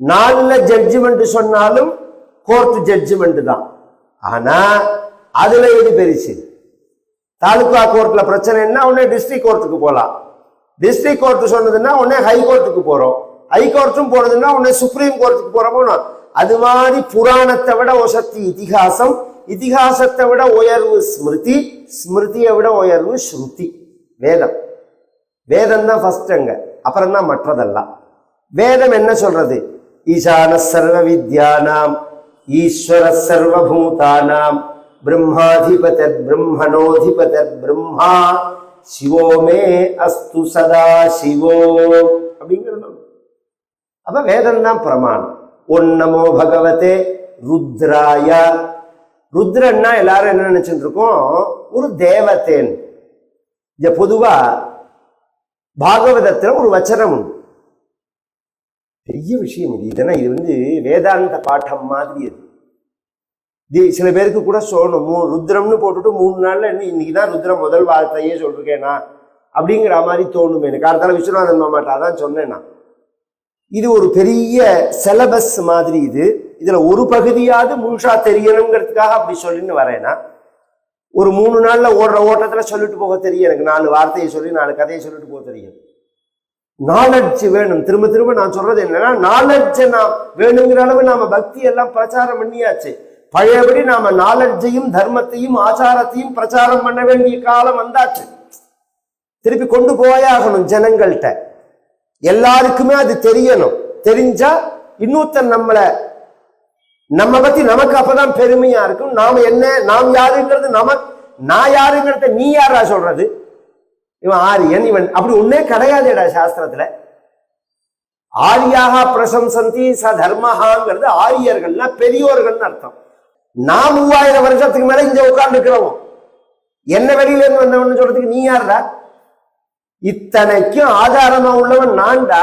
4ல ஜட்ஜ்மெண்ட் சொன்னாலும் கோர்ட் ஜட்ஜ்மெண்ட் தான். ஆனா அதுல எது பெருசு? தாலுகா கோர்ட்ல பிரச்சனைன்னா உடனே டிஸ்ட்ரிக்ட் கோர்ட்டுக்கு போகலாம். டிஸ்ட்ரிக்ட் கோர்ட் சொன்னதுன்னா உடனே ஹை கோர்ட்டுக்கு போறோம். ஹை கோர்ட்டும் போனதுன்னா உடனே சுப்ரீம் கோர்ட்டுக்கு போறோம். அது மாதிரி புராணத்தை விட ஒசத்தி இதிகாசம், இதிகாசத்தை விட உயர்வு ஸ்மிருதி, ஸ்மிருதியை விட உயர்வு ஸ்ருதி, வேதம். வேதம் தான் ஃபர்ஸ்ட் அங்க, அப்புறம் தான் மற்றதெல்லாம். வேதம் என்ன சொல்றது? ஈசான சர்வ வித்யானாம் ஈஸ்வர சர்வபூதானாம் பிரம்மாதிபதர் பிரம்மணோதிபதர் பிரம்மா சிவோ மே அஸ்து சதா சிவோ அப்படிங்கிறது. அப்ப வேதம் தான் பிரமாணம். ஓம் நமோ பகவதே ருத்ராய. ருத்ரன்னா எல்லாரும் என்ன நினைச்சுட்டு இருக்கோம்? ஒரு தேவதேன். இங்க பொதுவா பாகவதத்துல ஒரு வச்சனம் உண்டு. பெரிய விஷயம் இது. இதெல்லாம் இது வேதாந்த பாட்டம் மாதிரி. இது சில பேருக்கு கூட சொல்லணும், ருத்ரம்னு போட்டுட்டு 3 நாள்ல இன்னைக்குதான் ருத்ரம் முதல் வார்த்தையே சொல்லிருக்கேனா அப்படிங்கிற மாதிரி தோணும் எனக்கு. அடுத்தால விஸ்வநாதன் மாமாட்டா தான் சொன்னேன்னா, இது ஒரு பெரிய சிலபஸ் மாதிரி. இதுல ஒரு பகுதியாவது முழுசா தெரியணுங்கிறதுக்காக அப்படி சொல்லின்னு வரேன்னா, ஒரு 3 நாள்ல ஓடுற ஓட்டத்துல சொல்லிட்டு போக தெரியும் எனக்கு. 4 வார்த்தையை சொல்லி 4 கதையை சொல்லிட்டு போக தெரியும். நாலெட்ஜ் வேணும். திரும்ப திரும்ப நான் சொல்றது என்னன்னா, நாலெட்ஜ் நாம் வேணுங்கிற அளவு நாம பக்தி எல்லாம் பிரச்சாரம் பண்ணியாச்சு. பழையபடி நாம நாலெட்ஜையும் தர்மத்தையும் ஆச்சாரத்தையும் பிரச்சாரம் பண்ண வேண்டிய காலம் வந்தாச்சு. திருப்பி கொண்டு போயாகணும் ஜனங்கள்கிட்ட. எல்லாருக்குமே அது தெரியணும். தெரிஞ்சா இன்னொருத்தன் நம்ம பத்தி நமக்கு அப்பதான் பெருமையா இருக்கும். நாம என்ன, நாம் யாருங்கிறது நான் யாருங்கிறத நீ யாரா சொல்றது? இவன் ஆரியன், இவன் அப்படி ஒன்னே கிடையாதுடா சாஸ்திரத்துல. ஆரியாக பிரசம்சந்தி ச தர்மஹாங்கிறது ஆரியர்கள்னா பெரியோர்கள்னு அர்த்தம். நான் 3000 வருஷத்துக்கு மேல இங்க உட்கார்ந்து இருக்கிறோம். என்ன வெளியில இருந்து வந்தவன் சொல்றதுக்கு நீ யாருடா? இத்தனைக்கும் ஆதாரமா உள்ளவன் நான்டா.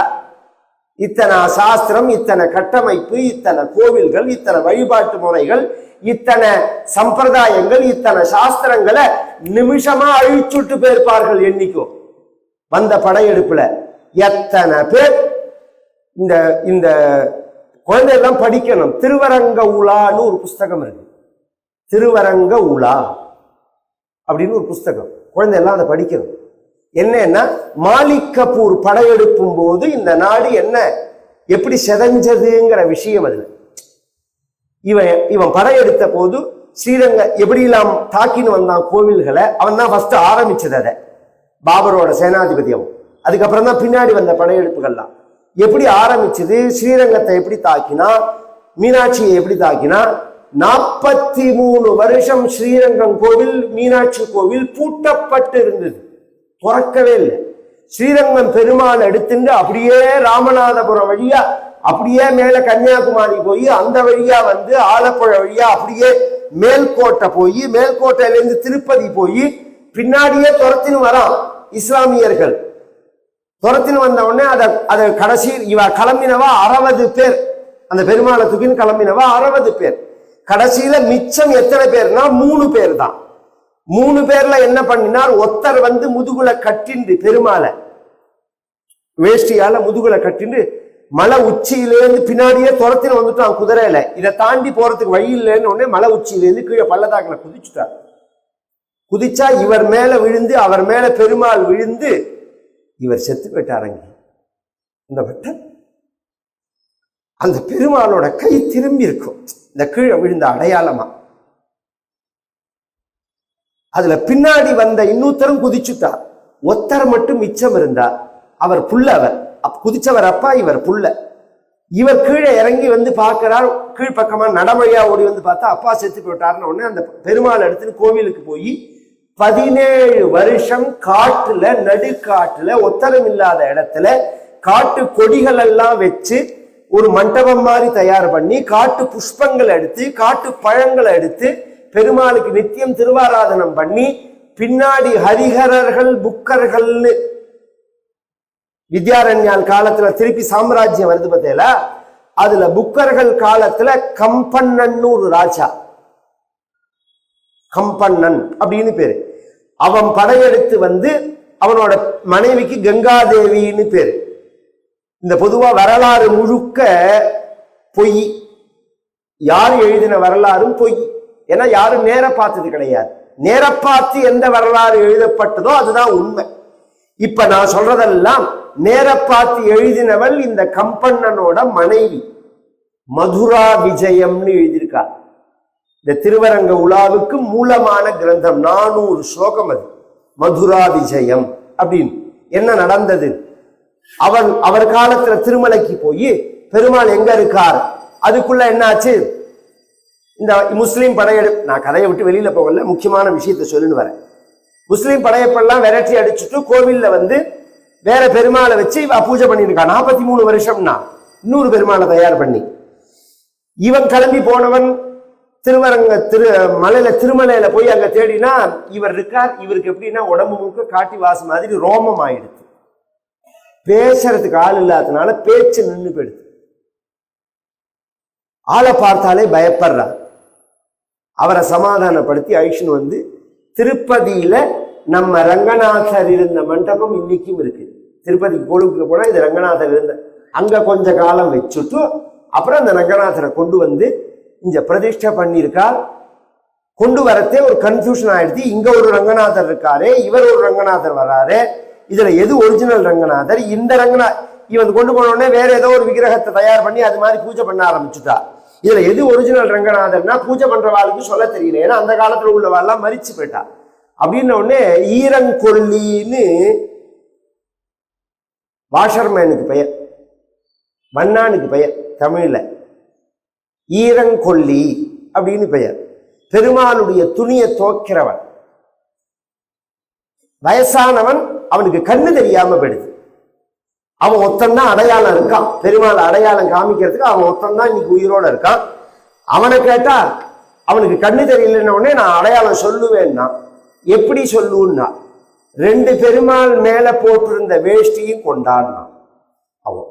இத்தனை சாஸ்திரம், இத்தனை கட்டமைப்பு, இத்தனை கோவில்கள், இத்தனை வழிபாட்டு முறைகள், இத்தனை சம்பிரதாயங்கள், இத்தனை சாஸ்திரங்களை நிமிஷமா அழிச்சுட்டு போயிருப்பார்கள். என்னைக்கும் வந்த படையெடுப்புல எத்தனை பேர் இந்த குழந்தையெல்லாம் படிக்கணும். திருவரங்க உலான்னு ஒரு புஸ்தகம் இருக்கு. திருவரங்க உலா அப்படின்னு ஒரு புஸ்தகம். குழந்தையெல்லாம் அதை படிக்கணும். என்னன்னா, மாலிக் கபூர் படையெடுப்பும் போது இந்த நாடு என்ன எப்படி செதஞ்சதுங்கிற விஷயம். அதுல இவன் படையெடுத்த போது ஸ்ரீரங்க எப்படி எல்லாம் தாக்கின்னு வந்தான் கோவில்களை. அவன் தான் ஃபர்ஸ்ட் ஆரம்பிச்சது. அதை பாபரோட சேனாதிபதி அவன். அதுக்கப்புறம் தான் பின்னாடி வந்த படையெடுப்புகள்லாம் எப்படி ஆரம்பிச்சது, ஸ்ரீரங்கத்தை எப்படி தாக்கினா, மீனாட்சியை எப்படி தாக்கினா, 43 வருஷம் ஸ்ரீரங்கம் கோவில், மீனாட்சி கோவில் பூட்டப்பட்டு இருந்தது, துறக்கவே இல்லை. ஸ்ரீரங்கம் பெருமாள் எடுத்துட்டு அப்படியே ராமநாதபுரம் வழியா அப்படியே மேல கன்னியாகுமரி போய் அந்த வழியா வந்து ஆலப்புழை வழியா அப்படியே மேல்கோட்டை போய் மேல்கோட்டையில இருந்து திருப்பதி போய் பின்னாடியே துரத்தின்னு வரான் இஸ்லாமியர்கள். துரத்தின்னு வந்த உடனே அதை கடைசி இவ கிளம்பினவா 60 பேர், அந்த பெருமாளை தூக்கின்னு கிளம்பினவா 60 பேர். கடைசியில மிச்சம் எத்தனை பேர்னா 3 பேர் தான். 3 பேர்ல என்ன பண்ணினார், ஒருத்தர் வந்து முதுகுல கட்டிண்டு பெருமாளை வேஷ்டியால முதுகுல கட்டிண்டு மலை உச்சியிலேருந்து பின்னாடியே துரத்தின்னு வந்துட்டான் குதிரையில. இதை தாண்டி போறதுக்கு வழி இல்லைன்னு உடனே மலை உச்சியிலேருந்து கீழே பள்ளத்தாக்குல குதிச்சுட்டார். குதிச்சா இவர் மேல விழுந்து அவர் மேல பெருமாள் விழுந்து இவர் செத்து போயிட்டாரங்க. இந்த பட்டம் அந்த பெருமாளோட கை திரும்பி இருக்கும், இந்த கீழே விழுந்த அடையாளமா. அதுல பின்னாடி வந்த இன்னொருத்தரும் குதிச்சுட்டார். ஒத்தர் மட்டும் மிச்சம் இருந்தார். அவர் புள்ள, அவர் குதிச்சவர் அப்பா, இவர் புள்ள. இவர் கீழே இறங்கி வந்து பார்க்கிறார். கீழ்பக்கமா நடவழியா ஓடி வந்து பார்த்தா அப்பா செத்து போயிட்டாருன்னு உடனே அந்த பெருமாள் எடுத்துன்னு கோவிலுக்கு போய் 17 வருஷம் காட்டுல, நடுக்காட்டுல, ஒத்தரம் இல்லாத இடத்துல காட்டு கொடிகள் எல்லாம் வச்சு ஒரு மண்டபம் மாதிரி தயார் பண்ணி காட்டு புஷ்பங்களை எடுத்து காட்டு பழங்களை எடுத்து பெருமாளுக்கு நித்தியம் திருவாராதனம் பண்ணி பின்னாடி ஹரிஹரர்கள் புக்கர்கள்னு வித்யாரண்யால் காலத்துல திருப்பி சாம்ராஜ்யம் வருது பார்த்தீங்களா, அதுல புக்கர்கள் காலத்துல கம்பண்ணன்னு ஒரு ராஜா, கம்பண்ணன் அப்படின்னு பேரு. அவன் படையெடுத்து வந்து அவனோட மனைவிக்கு கங்காதேவின்னு பேரு. இந்த பொதுவா வரலாறு முழுக்க பொய், யார் எழுதின வரலாறும் பொய். ஏன்னா யாரும் நேர பார்த்தது கிடையாது. நேர பார்த்து எந்த வரலாறு எழுதப்பட்டதோ அதுதான் உண்மை. இப்ப நான் சொல்றதெல்லாம் நேர பார்த்து எழுதினவள் இந்த கம்பண்ணனோட மனைவி மதுரா விஜயம்னு எழுதியிருக்கார். இந்த திருவரங்க உலாவுக்கு மூலமான கிரந்தம் 400 ஸ்லோகம். அது மதுரா விஜயம் அப்படின்னு. என்ன நடந்தது, அவர் காலத்துல திருமலைக்கு போய் பெருமாள் எங்க இருக்கார், அதுக்குள்ள என்ன ஆச்சு, இந்த முஸ்லீம் படையெடுப்பு, நான் கதையை விட்டு வெளியில போகல, முக்கியமான விஷயத்த சொல்லுன்னு வரேன். முஸ்லீம் படையெடுப்பெல்லாம் விரட்டி அடிச்சுட்டு கோவில்ல வந்து வேற பெருமாளை வச்சு பூஜை பண்ணிருக்கான். 43 வருஷம்னா இன்னொரு பெருமாளை தயார் பண்ணி இவன் கிளம்பி போனவன் திருவரங்க மலையில திருமலையில போய் அங்க தேடினா இவர் இருக்கார். இவருக்கு எப்படின்னா உடம்பு முழுக்க காட்டி வாசம் மாதிரி ரோமம் ஆயிடுது. பேசுறதுக்கு ஆள் இல்லாததுனால பேச்சு நின்று போயிடுது. ஆளை பார்த்தாலே பயப்படுறார். அவரை சமாதானப்படுத்தி ஐஷன் வந்து திருப்பதியில நம்ம ரங்கநாதர் இருந்த மண்டபம் இன்னைக்கும் இருக்கு. திருப்பதிக்கு கோவிலுக்கு போனா இது ரங்கநாதர் இருந்த அங்க கொஞ்ச காலம் வச்சுட்டு அப்புறம் அந்த ரங்கநாதரை கொண்டு வந்து இங்க பிரதிஷ்டை பண்ணியிருக்கார். கொண்டு வரத்தே ஒரு கன்ஃபியூஷன் ஆயிடுச்சு. இங்க ஒரு ரங்கநாதர் இருக்காரு, இவர் ஒரு ரங்கநாதர் வராரு, இதுல எது ஒரிஜினல் ரங்கநாதர், இந்த ரங்கநாதர் இவன் கொண்டு போன உடனே வேற ஏதோ ஒரு விக்கிரகத்தை தயார் பண்ணி அது மாதிரி பூஜை பண்ண ஆரம்பிச்சுட்டா. இதுல எது ஒரிஜினல் ரங்கநாதர்னா பூஜை பண்றவாளுக்கு சொல்ல தெரியல. ஏன்னா அந்த காலத்துல உள்ளவாள்லாம் மரிச்சு போயிட்டா. அப்படின்ன உடனே ஈரங்கொல்லின்னு வாஷர்மேனுக்கு பெயர், மன்னானுக்கு பெயர் தமிழ்ல ஈரங்கொல்லி அப்படின்னு பெயர். பெருமாளுடைய துணியை துவைக்கிறவன், வயசானவன், அவனுக்கு கண்ணு தெரியாம போயிடுது. அவன் ஒத்தந்தான் அடையாளம் இருக்கான், பெருமாள் அடையாளம் காமிக்கிறதுக்கு அவன் ஒத்தந்தான் இன்னைக்கு உயிரோட இருக்கான். அவனை கேட்டா அவனுக்கு கண்ணு தெரியலன்ன உடனே நான் அடையாளம் சொல்லுவேன்னா எப்படி சொல்லுன்னா 2 பெருமாள் மேல போட்டிருந்த வேஷ்டியும் கொண்டாடினான். அவன்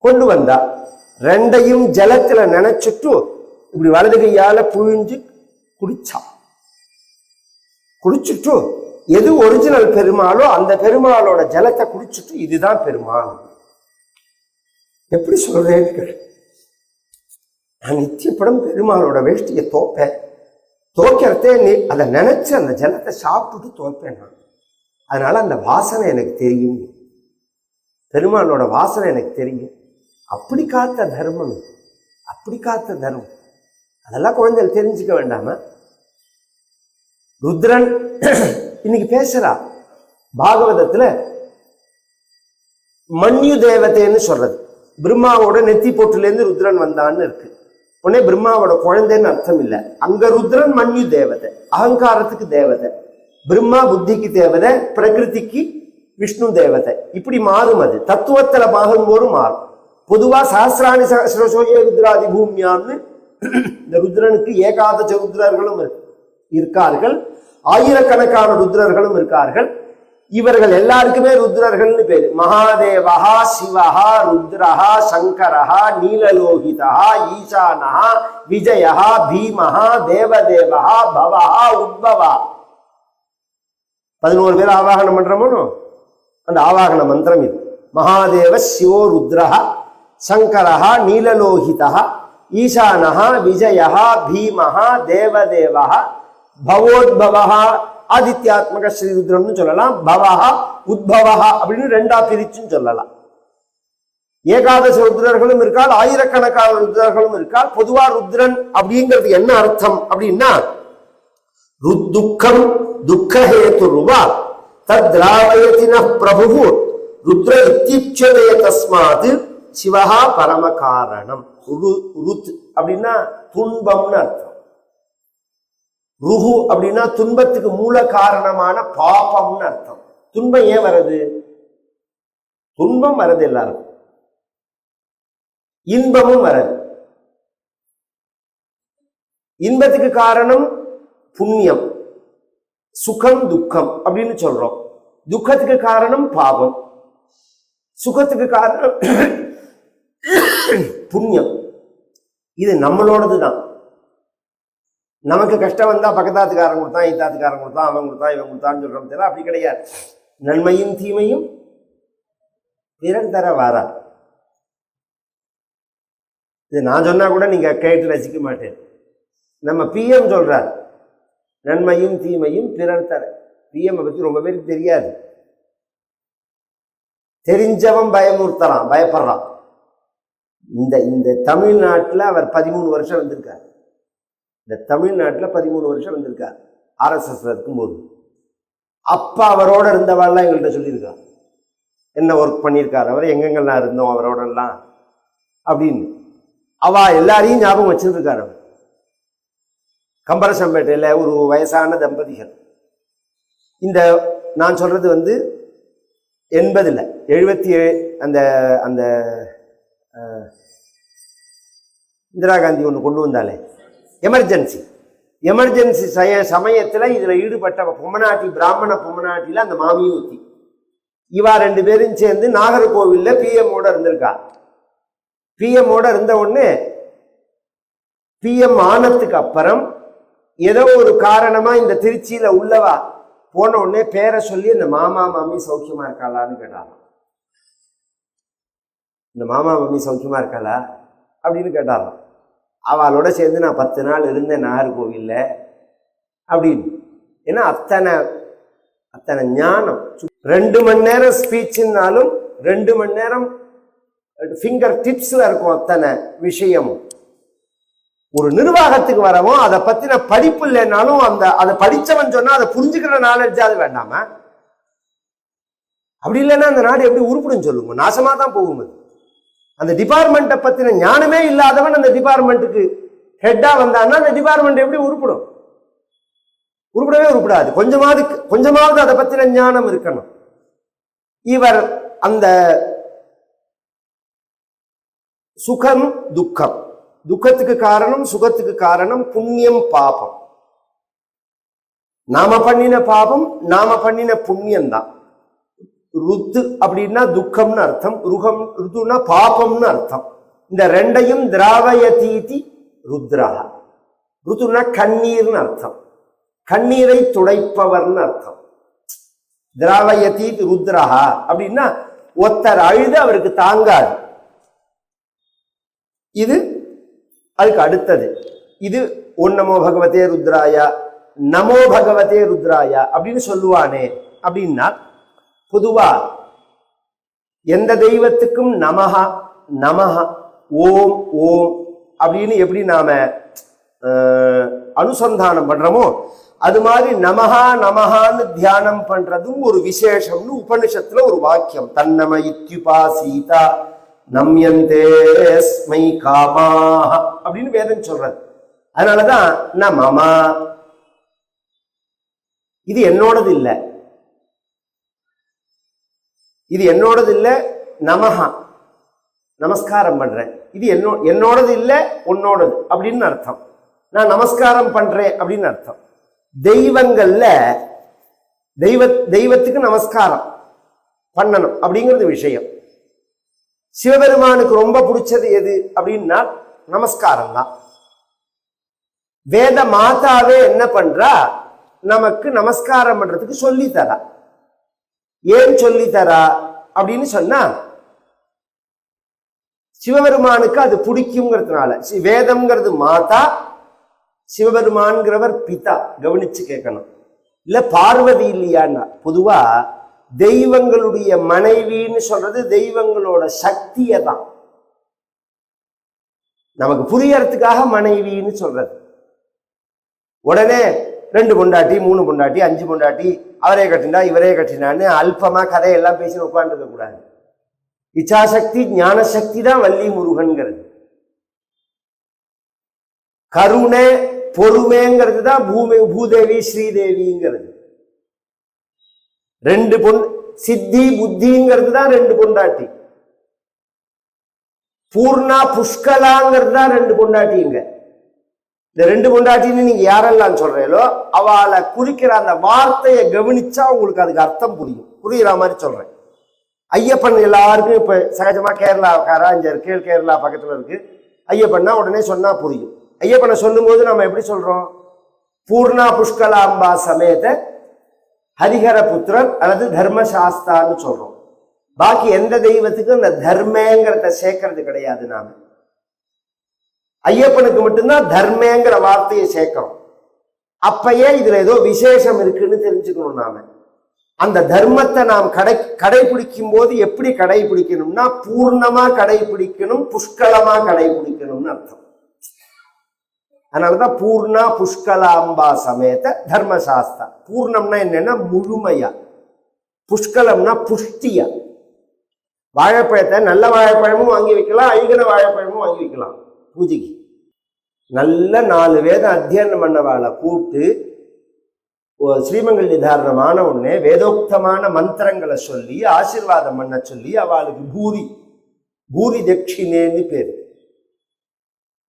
கொண்டு வந்தா 2ஐயும் ஜலத்துல நினைச்சிட்டு இப்படி வலது கையால புழிஞ்சு குடிச்சான். குடிச்சுட்டு எது ஒரிஜினல் பெருமாளோ அந்த பெருமாளோட ஜலத்தை குடிச்சுட்டு இதுதான் பெருமாள். எப்படி சொல்றேன்னு நான் நித்தியப்படம் பெருமாளோட வேஷ்டியை தோப்பேன். துவைக்கிறதே நீ அதை நினைச்சு அந்த ஜலத்தை சாப்பிட்டுட்டு துவைப்பேன் நான். அதனால அந்த வாசனை எனக்கு தெரியும், பெருமாளோட வாசனை எனக்கு தெரியும். அப்படி காத்த தர்மம், அப்படி காத்த தர்மம். அதெல்லாம் குழந்தைகள் தெரிஞ்சுக்க வேண்டாம. ருத்ரன் இன்னைக்கு பேசுறா பாகவதத்துல, மன்யு தேவதைன்னு சொல்றது. பிரம்மாவோட நெத்தி போட்டுல இருந்து ருத்ரன் வந்தான்னு இருக்கு. உடனே பிரம்மாவோட குழந்தைன்னு அர்த்தம் இல்லை. அங்க ருத்ரன் மன்யு தேவதை, அகங்காரத்துக்கு தேவதை. பிரம்மா புத்திக்கு தேவதை, பிரகிருதிக்கு விஷ்ணு தேவதை. இப்படி மாறும். அது தத்துவத்துல மாறும்போது மாறும். பொதுவா சஹஸ்ராணி சஹஸ்ரசோய ருத்ராதி பூமியான்னு இந்த ருத்ரனுக்கு ஏகாதச ருத்ரர்களும் இருக்கார்கள், ஆயிரக்கணக்கான ருத்ரர்களும் இருக்கார்கள். இவர்கள் எல்லாருக்குமே ருத்ரர்கள்னு பேரு. மகாதேவஹா, சிவஹா, ருத்ரஹா, சங்கரஹா, நீலலோகிதஹா, ஈசானஹா, விஜயஹா, பீமஹா, தேவதேவஹா, பவஹா, உத்பவா. 11 பேர் ஆவாகனம் பண்றோமோ, அந்த ஆவாகன மந்திரம் இது. மகாதேவ சிவோ ருத்ரஹா, சங்கரஹா, நீலலோகிதஹா, ஈசானஹா, விஜயஹா, பீமஹா, தேவதேவஹா, பவோத்பவஹா, ஆதித்யாத்மக ஸ்ரீருத்ரம்னு சொல்லலாம். பவஹா, உத்பவஹா அப்படின்னு 2ஆ பிரிச்சுன்னு சொல்லலாம். ஏகாதச ருத்ரர்களும் இருக்கால், ஆயிரக்கணக்கான ருத்ரர்களும் இருக்கால். பொதுவா ருத்ரன் அப்படிங்கிறது என்ன அர்த்தம் அப்படின்னா, ருத்துக்கம் துக்கஹேது ரூபா தத்ராவயதின பிரபு ருத்ர இத்யுச்யதே தஸ்மாத் சிவஹா பரம காரணம். ருத் அப்படின்னா துன்பம்னு அர்த்தம். ருஹு அப்படின்னா துன்பத்துக்கு மூல காரணமான பாபம்னு அர்த்தம். துன்பம் ஏன் வருது? துன்பம் வருது எல்லாருக்கும், இன்பமும் வருது. இன்பத்துக்கு காரணம் புண்ணியம், சுகம் துக்கம் அப்படின்னு சொல்றோம். துக்கத்துக்கு காரணம் பாவம், சுகத்துக்கு காரணம் புண்ணியம். இது நம்மளோடது தான். நமக்கு கஷ்டம் வந்தா பக்கத்தாத்துக்காரன் கொடுத்தான், ஈத்தாத்துக்காரன் கொடுத்தான், அவன் கொடுத்தான், இவன் கொடுத்தான்னு சொல்றோம் தெரியல. அப்படி கிடையாது. நன்மையும் தீமையும் பிறர் தர வாரா. இது நான் சொன்னா கூட நீங்க கேட்டு ரசிக்க மாட்டேன். நம்ம பிஎம் சொல்றார், நன்மையும் தீமையும் பிறர் தர. பிஎம் பத்தி ரொம்ப பேருக்கு தெரியாது. தெரிஞ்சவன் பயமுறுத்தலாம், பயப்படுறான். இந்த தமிழ்நாட்டில் அவர் 13 வருஷம் வந்திருக்கார். இந்த தமிழ்நாட்டில் 13 வருஷம் வந்திருக்கார் ஆர்எஸ்எஸ்ல இருக்கும்போது. அப்பா அவரோட இருந்தவாள்லாம் எங்கள்கிட்ட சொல்லியிருக்கார், என்ன ஒர்க் பண்ணியிருக்கார் அவர், எங்கெங்கெல்லாம் இருந்தோம் அவரோடலாம் அப்படின்னு. அவ எல்லாரையும் ஞாபகம் வச்சுருக்கார். அவர் கம்பரசம்பேட்டையில் ஒரு வயசான தம்பதிகள். இந்த நான் சொல்றது 80ல் 77 அந்த அந்த இந்திரா காந்தி ஒன்று கொண்டு வந்தாலே எமர்ஜென்சி சமயத்தில் இதில் ஈடுபட்ட பொம்மநாட்டி, பிராமண பொம்மநாட்டியில் அந்த மாமியூத்தி இவா 2 பேரும் சேர்ந்து நாகர்கோவிலில் பிஎம்மோட இருந்திருக்கா. பிஎம்மோட இருந்த உடனே பிஎம் ஆனதுக்கு அப்புறம் ஏதோ ஒரு காரணமா இந்த திருச்சியில உள்ளவா போன உடனே பேரை சொல்லி இந்த மாமா மாமி சௌக்கியமா இருக்காளான்னு கேட்டாங்க. இந்த மாமா மாமி சௌக்கியமா இருக்காளா அப்படின்னு கேட்டாராம். அவளோட சேர்ந்து நான் 10 நாள் இருந்தேன் நாகர்கோவில்ல அப்படின்னு. ஏன்னா அத்தனை ஞானம். 2 மணி நேரம் ஸ்பீச்சுன்னாலும் 2 மணி நேரம் ஃபிங்கர் டிப்ஸ்ல இருக்கும் அத்தனை விஷயமும். ஒரு நிர்வாகத்துக்கு வரவும் அதை பத்தின படிப்பு இல்லைன்னாலும் அதை படிச்சவன் சொன்னா அதை புரிஞ்சுக்கிற நாலேஜ் அது வேண்டாம. அப்படி இல்லைன்னா அந்த நாடு எப்படி உருப்பிடும் சொல்லுங்க, நாசமா தான் போகும். அந்த டிபார்ட்மெண்ட்டை பத்தின ஞானமே இல்லாதவன் அந்த டிபார்ட்மெண்ட்டுக்கு ஹெட்டா வந்தான்னா அந்த டிபார்ட்மெண்ட் எப்படி உருப்பிடும்? உருப்படவே உருப்படாது. கொஞ்சமாவது அதை பத்தின ஞானம் இருக்கணும். இவர் அந்த சுகம் துக்கம், துக்கத்துக்கு காரணம் சுகத்துக்கு காரணம் புண்ணியம் பாபம். நாம பண்ணின பாபம், நாம பண்ணின புண்ணியம் தான். ருத்து அப்படின்னா துக்கம்னு அர்த்தம், ருத்துனா பாபம்னு அர்த்தம். இந்த 2ஐயும் திராவயதீதி ருத்ரா. ருத்துனா கண்ணீர்னு அர்த்தம், கண்ணீரை துடைப்பவர்னு அர்த்தம். திராவயதீதி ருத்ரா அப்படின்னா ஒருத்தர் அழுது அவருக்கு தாங்காது. இது அதுக்கு அடுத்தது. இது ஓம் நமோ பகவதே ருத்ராயா, நமோ பகவதே ருத்ராயா அப்படின்னு சொல்லுவானே அப்படின்னா, பொதுவா எந்த தெய்வத்துக்கும் நமஹா நமஹா ஓம் ஓம் அப்படின்னு எப்படி நாம அனுசந்தானம் பண்றோமோ அது மாதிரி நமஹா நமஹான்னு தியானம் பண்றதும் ஒரு விசேஷம்னு உபனிஷத்துல ஒரு வாக்கியம். தன்னம இத்யுபாசீதா நம்யந்தேஸ்மை காமாக அப்படின்னு வேதம் சொல்றது. அதனாலதான் நமமா, இது என்னோடது இல்லை, இது என்னோடது இல்லை. நமஹா, நமஸ்காரம் பண்றேன், இது என்னோடது இல்லை உன்னோடது அப்படின்னு அர்த்தம். நான் நமஸ்காரம் பண்றேன் அப்படின்னு அர்த்தம். தெய்வங்கள்ல தெய்வத்துக்கு நமஸ்காரம் பண்ணணும் அப்படிங்கிறது விஷயம். சிவபெருமானுக்கு ரொம்ப பிடிச்சது எது அப்படின்னா நமஸ்காரம் தான். வேத மாதாவே என்ன பண்றா, நமக்கு நமஸ்காரம் பண்றதுக்கு சொல்லி தரா. ஏன் சொல்லி தரா அப்படின்னு சொன்னா, சிவபெருமானுக்கு அது பிடிக்குங்கிறதுனால. வேதம்ங்கிறது மாதா, சிவபெருமான்கிறவர் பிதா. கவனிச்சு கேட்கணும். இல்ல பார்வதி இல்லையான்னா, பொதுவா தெய்வங்களுடைய மனைவின்னு சொல்றது தெய்வங்களோட சக்தியை தான். நமக்கு புரியறதுக்காக மனைவின்னு சொல்றது. உடனே 2 பொண்டாட்டி 3 பொண்டாட்டி 5 பொண்டாட்டி, அவரே கட்டினா இவரே கட்டினான்னு அல்பமா கதையெல்லாம் பேசி உட்காந்துருக்க கூடாது. இச்சாசக்தி ஞான சக்தி தான் வள்ளி முருகன்கிறது. கருணை பொறுமைங்கிறது தான் பூதேவி ஸ்ரீதேவிங்கிறது. 2 சித்தி புத்திங்கிறது தான் 2 பொண்டாட்டி. பூர்ணா புஷ்கலாங்கிறது தான் 2 பொண்டாட்டிங்க. இந்த 2 பொண்டாட்டின்னு நீங்க யாரெல்லாம் சொல்றீங்களோ அவளை குறிக்கிற அந்த வார்த்தையை கவனிச்சா உங்களுக்கு அதுக்கு அர்த்தம் புரியும். புரியுற மாதிரி சொல்றேன். ஐயப்பன் எல்லாருக்கும் இப்ப சகஜமா கேரளாக்காரா இங்க இருக்கு, கேரளா பக்கத்துல இருக்கு. ஐயப்பன்னா உடனே சொன்னா புரியும். ஐயப்பனை சொல்லும் போது நம்ம எப்படி சொல்றோம்? பூர்ணா புஷ்கலாம்பா சமேத ஹரிஹர புத்திரன் அல்லது தர்மசாஸ்தான்னு சொல்றோம். பாக்கி எந்த தெய்வத்துக்கும் இந்த தர்மங்கிறத சேர்க்கறது கிடையாது. நாம ஐயப்பனுக்கு மட்டும்தான் தர்மங்கிற வார்த்தையை சேர்க்கிறோம். அப்பயே இதுல ஏதோ விசேஷம் இருக்குன்னு தெரிஞ்சுக்கணும். நாம அந்த தர்மத்தை நாம் கடைபிடிக்கும் போது எப்படி கடைபிடிக்கணும்னா பூர்ணமா கடைபிடிக்கணும், புஷ்கலமா கடைபிடிக்கணும்னு அர்த்தம். அதனாலதான் பூர்ணா புஷ்கலாம்பா சமேத தர்மசாஸ்தா. பூர்ணம்னா என்னன்னா முழுமையா, புஷ்கலம்னா புஷ்டியா. வாழைப்பழத்தை நல்ல வாழைப்பழமும் வாங்கி வைக்கலாம், அழுகின வாழைப்பழமும் வாங்கி வைக்கலாம். பூஜைக்கு நல்ல 4 வேதம் அத்தியனம் பண்ணவாளை கூப்பிட்டு ஸ்ரீமங்கல் நிதாரணமான உடனே வேதோக்தமான மந்திரங்களை சொல்லி ஆசீர்வாதம் பண்ண சொல்லி அவளுக்கு பூரி தட்சிணேன்னு பேரு.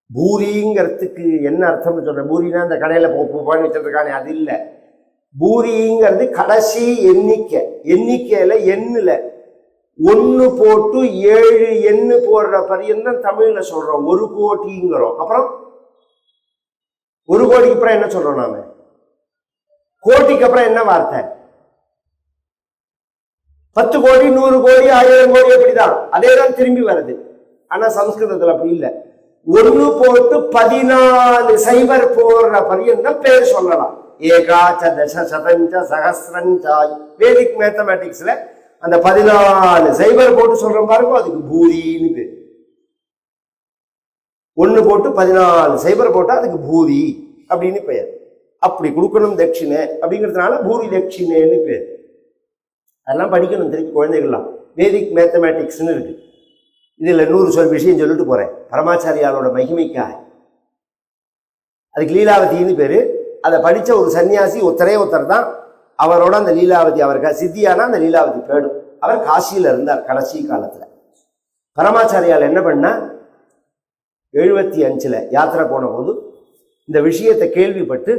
பூரிங்கிறதுக்கு என்ன அர்த்தம்னு சொல்றேன்? பூரினா இந்த கடையில போய் வச்சிருக்கானே அது இல்லை. பூரிங்கிறது கடைசி எண்ணிக்கையில எண்ணுல 1 போட்டு 7 எண்ணு போடுற பரியந்தான் தமிழ்ல சொல்றோம் 1 கோடிங்கிறோம். அப்புறம் 1 கோடிக்கு அப்புறம் என்ன சொல்றோம்? நாம கோடிக்கு அப்புறம் என்ன வார்த்தை? 10 கோடி 100 கோடி 1000 கோடி அப்படிதான், அதேதான் திரும்பி வருது. ஆனா சம்ஸ்கிருதத்துல அப்படி இல்லை. 1 போட்டு 14 சைபர் போடுற பரியந்தம் பேர் சொல்லலாம். ஏகாச்ச தச சதஞ்ச சகசிரஞ்சாய். வேதிக் மேத்தமேட்டிக்ஸ்ல அந்த 14 சைபர் போட்டு சொல்ற பாருங்க, அதுக்கு பூரின்னு பேர். 1 போட்டு 14 சைபர் போட்டா அதுக்கு பூரி அப்படின்னு பெயர். அப்படி கொடுக்கணும் தட்சிணை அப்படிங்கிறதுனால பூரி தட்சிணேன்னு பேர். அதெல்லாம் படிக்கணும் திருப்பி குழந்தைகள்லாம். வேதிக் மேத்தமேட்டிக்ஸ்ன்னு இருக்கு. இதுல 100 விஷயம் சொல்லிட்டு போறேன் பரமாச்சாரியாலோட மகிமைக்காக. அதுக்கு லீலாவதின்னு பேரு. அதை படிச்ச ஒரு சன்னியாசி ஒருத்தர் தான். அவரோட அந்த லீலாவதி, அவருக்கு சித்தியானா அந்த லீலாவதி பேடும். அவர் காசியில இருந்தார் கடைசி காலத்துல. பரமாச்சாரியால் என்ன பண்ணா 75ல் யாத்திரை போன போது இந்த விஷயத்தை கேள்விப்பட்டு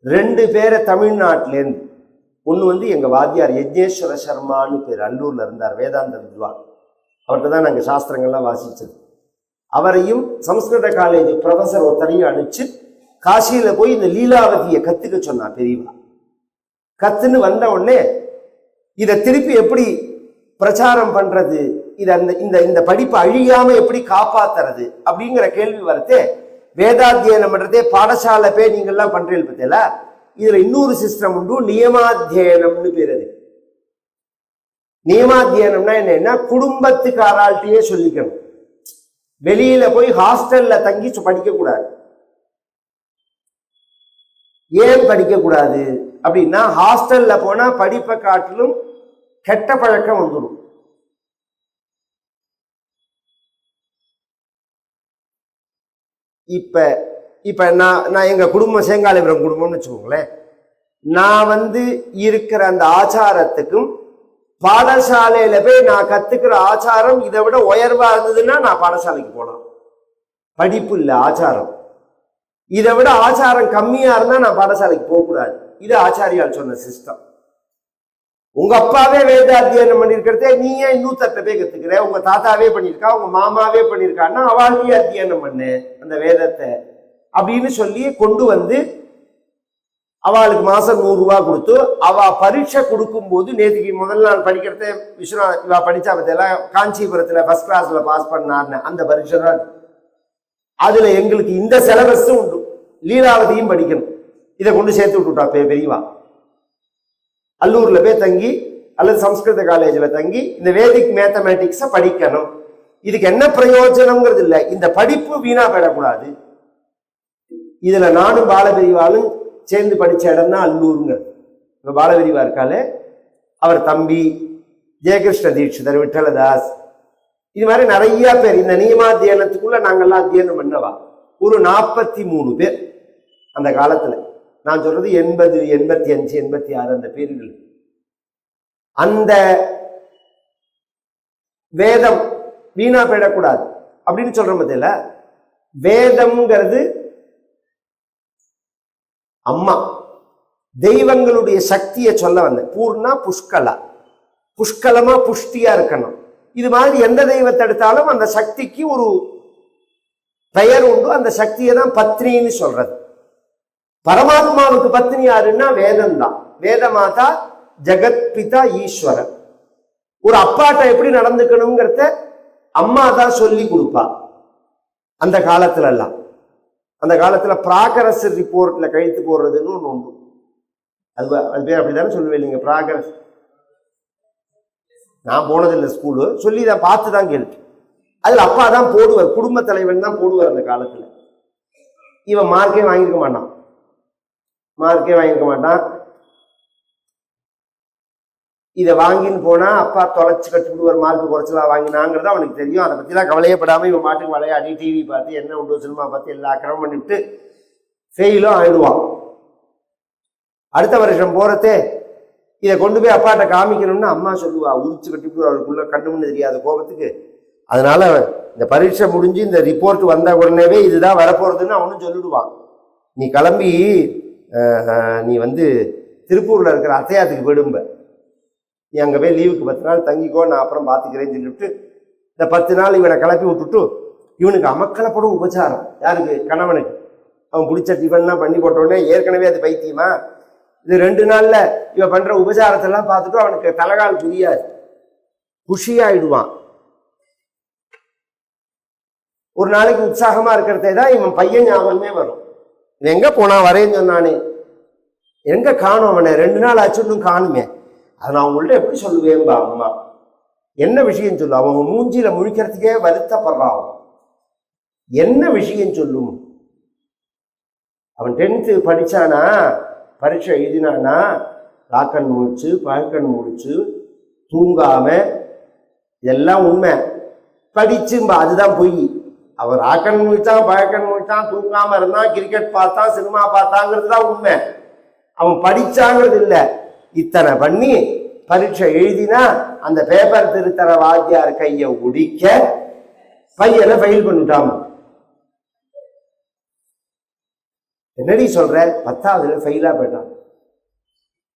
2 பேரை தமிழ்நாட்டிலேருந்து, ஒன்று எங்க வாத்தியார் யஜ்னேஸ்வர சர்மான்னு பேர், அல்லூர்ல இருந்தார், வேதாந்த வித்வான். அவர்கிட்ட தான் நாங்கள் சாஸ்திரங்கள்லாம் வாசிச்சது. அவரையும் சம்ஸ்கிருத காலேஜ் ப்ரொஃபஸர் ஒருத்தரையும் அனுப்பிச்சு காசியில போய் இந்த லீலாவதியை கத்துக்க சொன்னா பெரியவா. கத்துன்னு வந்த உடனே இதை திருப்பி எப்படி பிரச்சாரம் பண்றது, இது இந்த படிப்பு அழியாம எப்படி காப்பாத்துறது அப்படிங்கிற கேள்வி வரத்தே வேதாத்தியனம் பண்றதே பாடசாலை போய் நீங்கள்லாம் பண்றீங்க பத்தியல. இதுல இன்னொரு சிஸ்டம் உண்டு, நியமாத்தியனம்னு பேர். அது நியமாத்தியனம்னா என்னன்னா குடும்பத்துக்காரால்கிட்டயே சொல்லிக்கணும். வெளியில போய் ஹாஸ்டல்ல தங்கி படிக்க கூடாது. ஏன் படிக்க கூடாது அப்படின்னா, ஹாஸ்டல்ல போனா படிப்பை காட்டிலும் கெட்ட பழக்கம் வந்துடும். இப்ப இப்ப நான் எங்க குடும்பம் சேங்காலிபுரம் குடும்பம்னு வச்சுக்கோங்களேன். நான் இருக்கிற அந்த ஆச்சாரத்துக்கும் பாடசாலையில போய் நான் கத்துக்கிற ஆச்சாரம் இதை விட உயர்வா இருந்ததுன்னா நான் பாடசாலைக்கு போகலாம். படிப்பு இல்லை, ஆச்சாரம். இதை விட ஆச்சாரம் கம்மியா இருந்தா நான் பாடசாலைக்கு போகக்கூடாது. இது ஆச்சாரியால் சொன்ன சிஸ்டம். உங்க அப்பாவே வேத அத்தியனம் பண்ணிருக்கிறதே நீ ஏன் இன்னூத்தட்ட போய் கத்துக்கிற? உங்க தாத்தாவே பண்ணிருக்கா, உங்க மாமாவே பண்ணிருக்கான்னா அவளுக்கே அத்தியனம் பண்ணு அந்த வேதத்தை அப்படின்னு சொல்லி கொண்டு அவளுக்கு மாசம் 100 ரூபாய் கொடுத்து அவ பரீட்சை கொடுக்கும் போது, நேற்றுக்கு முதல் நாள் படிக்கிறத விஸ்வநாத் இவா படிச்சா பத்தியெல்லாம் காஞ்சிபுரத்துல ஃபர்ஸ்ட் கிளாஸ்ல பாஸ் பண்ணார்னு அந்த பரீட்சை தான். அதுல எங்களுக்கு இந்த சிலபஸும் உண்டு, லீலாவதியும் படிக்கணும். இதை கொண்டு சேர்த்து விட்டுட்டா பெரியவா. அல்லூர்ல போய் தங்கி அல்லது சம்ஸ்கிருத காலேஜ்ல தங்கி இந்த வேதிக் மேத்தமேட்டிக்ஸை படிக்கணும். இதுக்கு என்ன பிரயோஜனம்ங்கிறது இல்லை, இந்த படிப்பு வீணா போயிடக்கூடாது. இதுல நானும் பாலபெரிவாலும் சேர்ந்து படிச்ச இடம் தான் அல்லூருங்கிறது. இப்ப பாலபெரிவா இருக்காலே, அவர் தம்பி ஜெயகிருஷ்ண தீட்சிதர், விட்டலதாஸ், இது மாதிரி நிறைய பேர் இந்த நியமாத்தியனத்துக்குள்ள நாங்கெல்லாம் அத்தியனம் பண்ணவா. ஒரு 43 பேர் அந்த காலத்துல. நான் சொல்றது 80, 85, 86 அந்த பேர்கள். அந்த வேதம் வீணா போயிடக்கூடாது அப்படின்னு சொல்ற பத்தியில, வேதம்ங்கிறது அம்மா தெய்வங்களுடைய சக்தியை சொல்ல வந்த. பூர்ணா புஷ்கலா, புஷ்கலமா புஷ்டியா இருக்கணும். இது மாதிரி எந்த தெய்வத்தை எடுத்தாலும் அந்த சக்திக்கு ஒரு பெயர் உண்டு. அந்த சக்தியை தான் பத்னின்னு சொல்றது. பரமாத்மாவுக்கு பத்னி யாருன்னா வேதம் தான். வேத மாதா ஜெகத் பிதா ஈஸ்வரன். ஒரு அப்பாட்ட எப்படி நடந்துக்கணுங்கிறத அம்மா தான் சொல்லி கொடுப்பா. அந்த காலத்துல எல்லாம், அந்த காலத்துல ப்ராகரஸ் ரிப்போர்ட்ல கழித்து போடுறதுன்னு ஒண்ணு உண்டு. அது பேர் அப்படித்தானே சொல்லுவேன் இல்லைங்க, ப்ராகரஸ். நான் போனதில்லை ஸ்கூலு, சொல்லி தான் பார்த்து தான் கேள்வி. அதுல அப்பா தான் போடுவார், குடும்ப தலைவன் தான் போடுவார். அந்த காலத்துல இவன் மார்க்கே வாங்கியிருக்க மாட்டான். இதை வாங்கின்னு போனா அப்பா தொலைச்சு கட்டுவிடுவார். மார்க் குறைச்சலா வாங்கினாங்கிறது அவனுக்கு தெரியும். அதை பத்திலாம் கவலையப்படாம இவன் மாட்டுக்கு விளையாடி டிவி பார்த்து என்ன உண்டு சினிமா பார்த்து எல்லா அக்கிரமம் பண்ணிவிட்டு ஃபெயிலும் ஆயிடுவான். அடுத்த வருஷம் போறதே இதை கொண்டு போய் அப்பாட்ட காமிக்கணும்னு அம்மா சொல்லுவா. உரிச்சு கட்டிவிட்டு அவருக்குள்ள கண்ணுன்னு தெரியாத கோபத்துக்கு. அதனால இந்த பரீட்சை முடிஞ்சு இந்த ரிப்போர்ட் வந்த உடனேவே இதுதான் வரப்போறதுன்னு அவனும் சொல்லிடுவான். நீ கிளம்பி நீ திருப்பூர்ல இருக்கிற அத்தையாத்துக்கு போயிடும்ப, நீ அங்க போய் லீவுக்கு 10 நாள் தங்கிக்கோ, நான் அப்புறம் பாத்துக்கிறேன்னு சொல்லிவிட்டு இந்த 10 நாள் இவனை கிளப்பி விட்டுட்டு இவனுக்கு அமக்கலப்படும் உபச்சாரம். யாருக்கு? கணவனுக்கு. அவன் பிடிச்ச டிஃபன்லாம் பண்ணி போட்ட உடனே ஏற்கனவே அது பைத்தியமா, இது 2 நாள்ல இவன் பண்ற உபச்சாரத்தெல்லாம் பார்த்துட்டு அவனுக்கு தலைகால் புரியாது, குஷியாயிடுவான். ஒரு நாளைக்கு உற்சாகமா இருக்கிறதே தான் இவன் பையன் ஞாபகமே வரும். எங்க போனா வரேன்னு சொன்னானே, எங்க காணும் அவனை, 2 நாள் ஆச்சு இன்னும் காணுமே. அதை நான் உங்கள்ட்ட எப்படி சொல்லுவேன்பா அம்மா, என்ன விஷயம் சொல்லு. அவன் மூஞ்சியில முழிக்கிறதுக்கே வருத்தப்படுறான். என்ன விஷயம் சொல்லும். அவன் 10th படிச்சானா, பரீட்சை எழுதினானா, காக்கன் முடிச்சு பழக்கன் முடிச்சு தூங்காம, இதெல்லாம் உண்மை. படிச்சும்பா அதுதான் பொய். அவர் ஆக்கன் முடிச்சான், பழக்கன் முடிச்சான், தூங்காம இருந்தான், கிரிக்கெட் பார்த்தான், சினிமா பார்த்தாங்கிறது தான் உண்மை. அவன் படிச்சாங்கிறது இல்லை. இத்தனை பண்ணி பரீட்சை எழுதினா அந்த பேப்பர் திருத்தர வாத்தியார் கைய உடிக்க பையனை ஃபெயில் பண்ணிட்டான். என்னடி சொல்ற? 10வதுல ஃபெயிலா போயிட்டான்.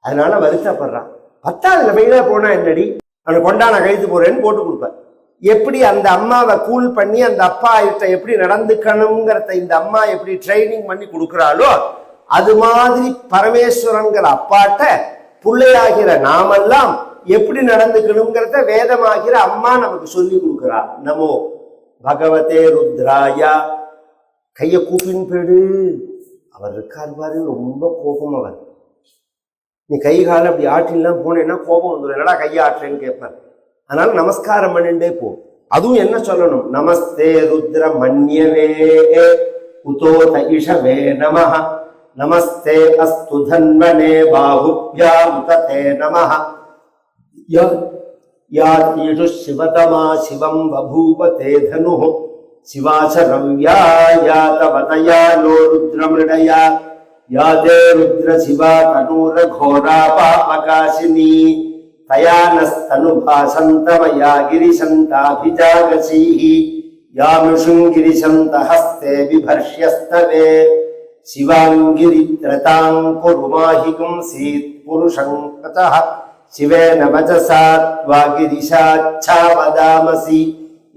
அதனால வருத்தப்படுறான். 10வதுல ஃபெயிலா போனா என்னடி, அவனை கொண்டான கழித்து போறேன்னு போட்டு கொடுப்பேன். எப்படி அந்த அம்மாவை கூல் பண்ணி அந்த அப்பா கிட்ட எப்படி நடந்துக்கணுங்கிறத இந்த அம்மா எப்படி ட்ரைனிங் பண்ணி கொடுக்குறாளோ, அது மாதிரி பரமேஸ்வரன்கிற அப்பாட்ட பிள்ளையாகிற நாமெல்லாம் எப்படி நடந்துக்கணுங்கிறத வேதமாகிற அம்மா நமக்கு சொல்லி கொடுக்குறா. நமோ பகவதே ருத்ராயா. கைய கூப்பின்னு போயிடு. அவர் இருக்கார் பாரு, ரொம்ப கோபம். அவர் நீ கை கால அப்படி ஆற்றிலாம் போனேன்னா கோபம் வந்துடும். என்னடா கையை ஆற்றுறேன்னு கேட்பார். அதனால நமஸ்காரம் பண்ணிண்டே போ. அதுவும் என்ன சொல்லணும்? நமஸ்தே ருத்ர மன்யவே உதோத இஷவே நமஹ, நமஸ்தே அஸ்து தன்வனே பாஹுப்யாம் ததே நமஹ, யாதீஷு சிவதமா சிவம் பபூவ தே தனுஹ சிவாசரவ்யா யாதவதயா நோ ருத்ரமிருடயா யாதே ருத்ர சிவா தனூர கோரா பாபகாசினி தயா நஸ்தனுபாசந்தமயா கிரிசந்தாபிஜாகசீஹி யாமிஷுங்கிரிசந்த ஹஸ்தே விபர்ஷ்யஸ்தவே சிவாங்கிரித்ரதாங்குருமாஹிகும் சீத் புருஷங் கதஹ சிவேன வச்சசா த்வாகிரிஷாச்சா வதாமசி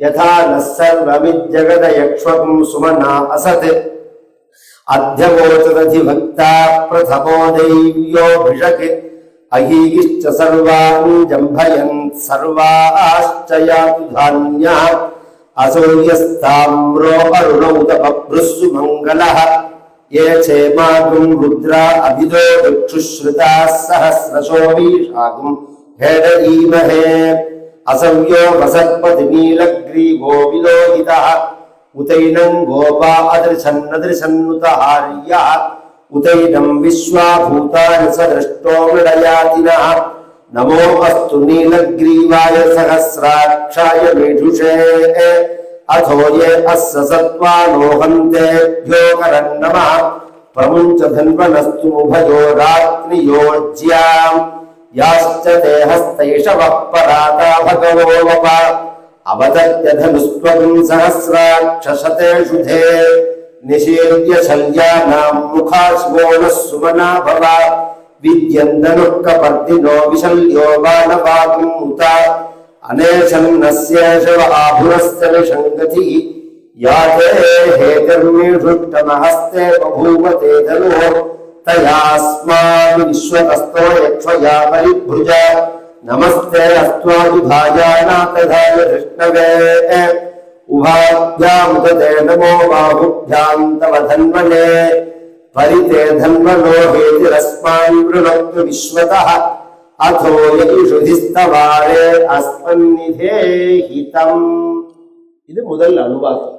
யதா நஸ் சர்வமிஜ்ஜகதயக்ஷ்வகும் சுமனா அசத் அத்யவோச்சததிபக்தா பிரதமோ தைவ்யோபிஷக் அஹீகிஷ்ச சர்வான் ஜம்பயன் சர்வாஷ்ச யாது தான்யா அசௌரியஸ்தாம்ரோ அருணௌதபப்ருஸ்ஸு மங்களः ये चेमागुं रुद्रा अभिदो चक्षुश्रुताः सहस्रशो वीशागुं भेदयीमहे असंयो वसत्पतिनीलग्रीवो विलोहितः उतैनं गोपा अदृशन्नदृशन्नुतहार्यः उतैनं विश्वाभूतानि सदृष्टो मृडयातिनः नमो अस्तु नीलग्रीवाय सहस्राक्षाय मेढुषे अथो ये अस्य सत्त्वानो हन्तेभ्यो करन्नमः प्रमुञ्च धन्वनस्तु उभयो रात्रियोज्याम् याश्च ते हस्तैषवः पराता भगवो वप अवदत्य धनुस्त्वं सहस्राक्षशतेषु धे निशीर्य शल्यानां मुखाश्वो नः सुमना भव विद्यन्दनुः कपर्दिनो विशल्यो बाणवागुमुत अनेशन्नस्य शिव आभुरस्य निषङ्गति याते हेतिर्मीषुष्टमहस्ते बभूव ते धनुः तयास्मान् विश्वतस्तो यक्ष्वया परिभुज नमस्ते अस्त्वादिभायानाथधाय कृष्णवे उभाभ्यामुदते नमो बाहुभ्यां तव धन्वने परिते धन्वनो हेतिरस्मान् वृणक्तु विश्वतः अथो यजुषुधिस्तवारे अस्मन्निधे हितम्. இது முதல் அனுவாக்கம்.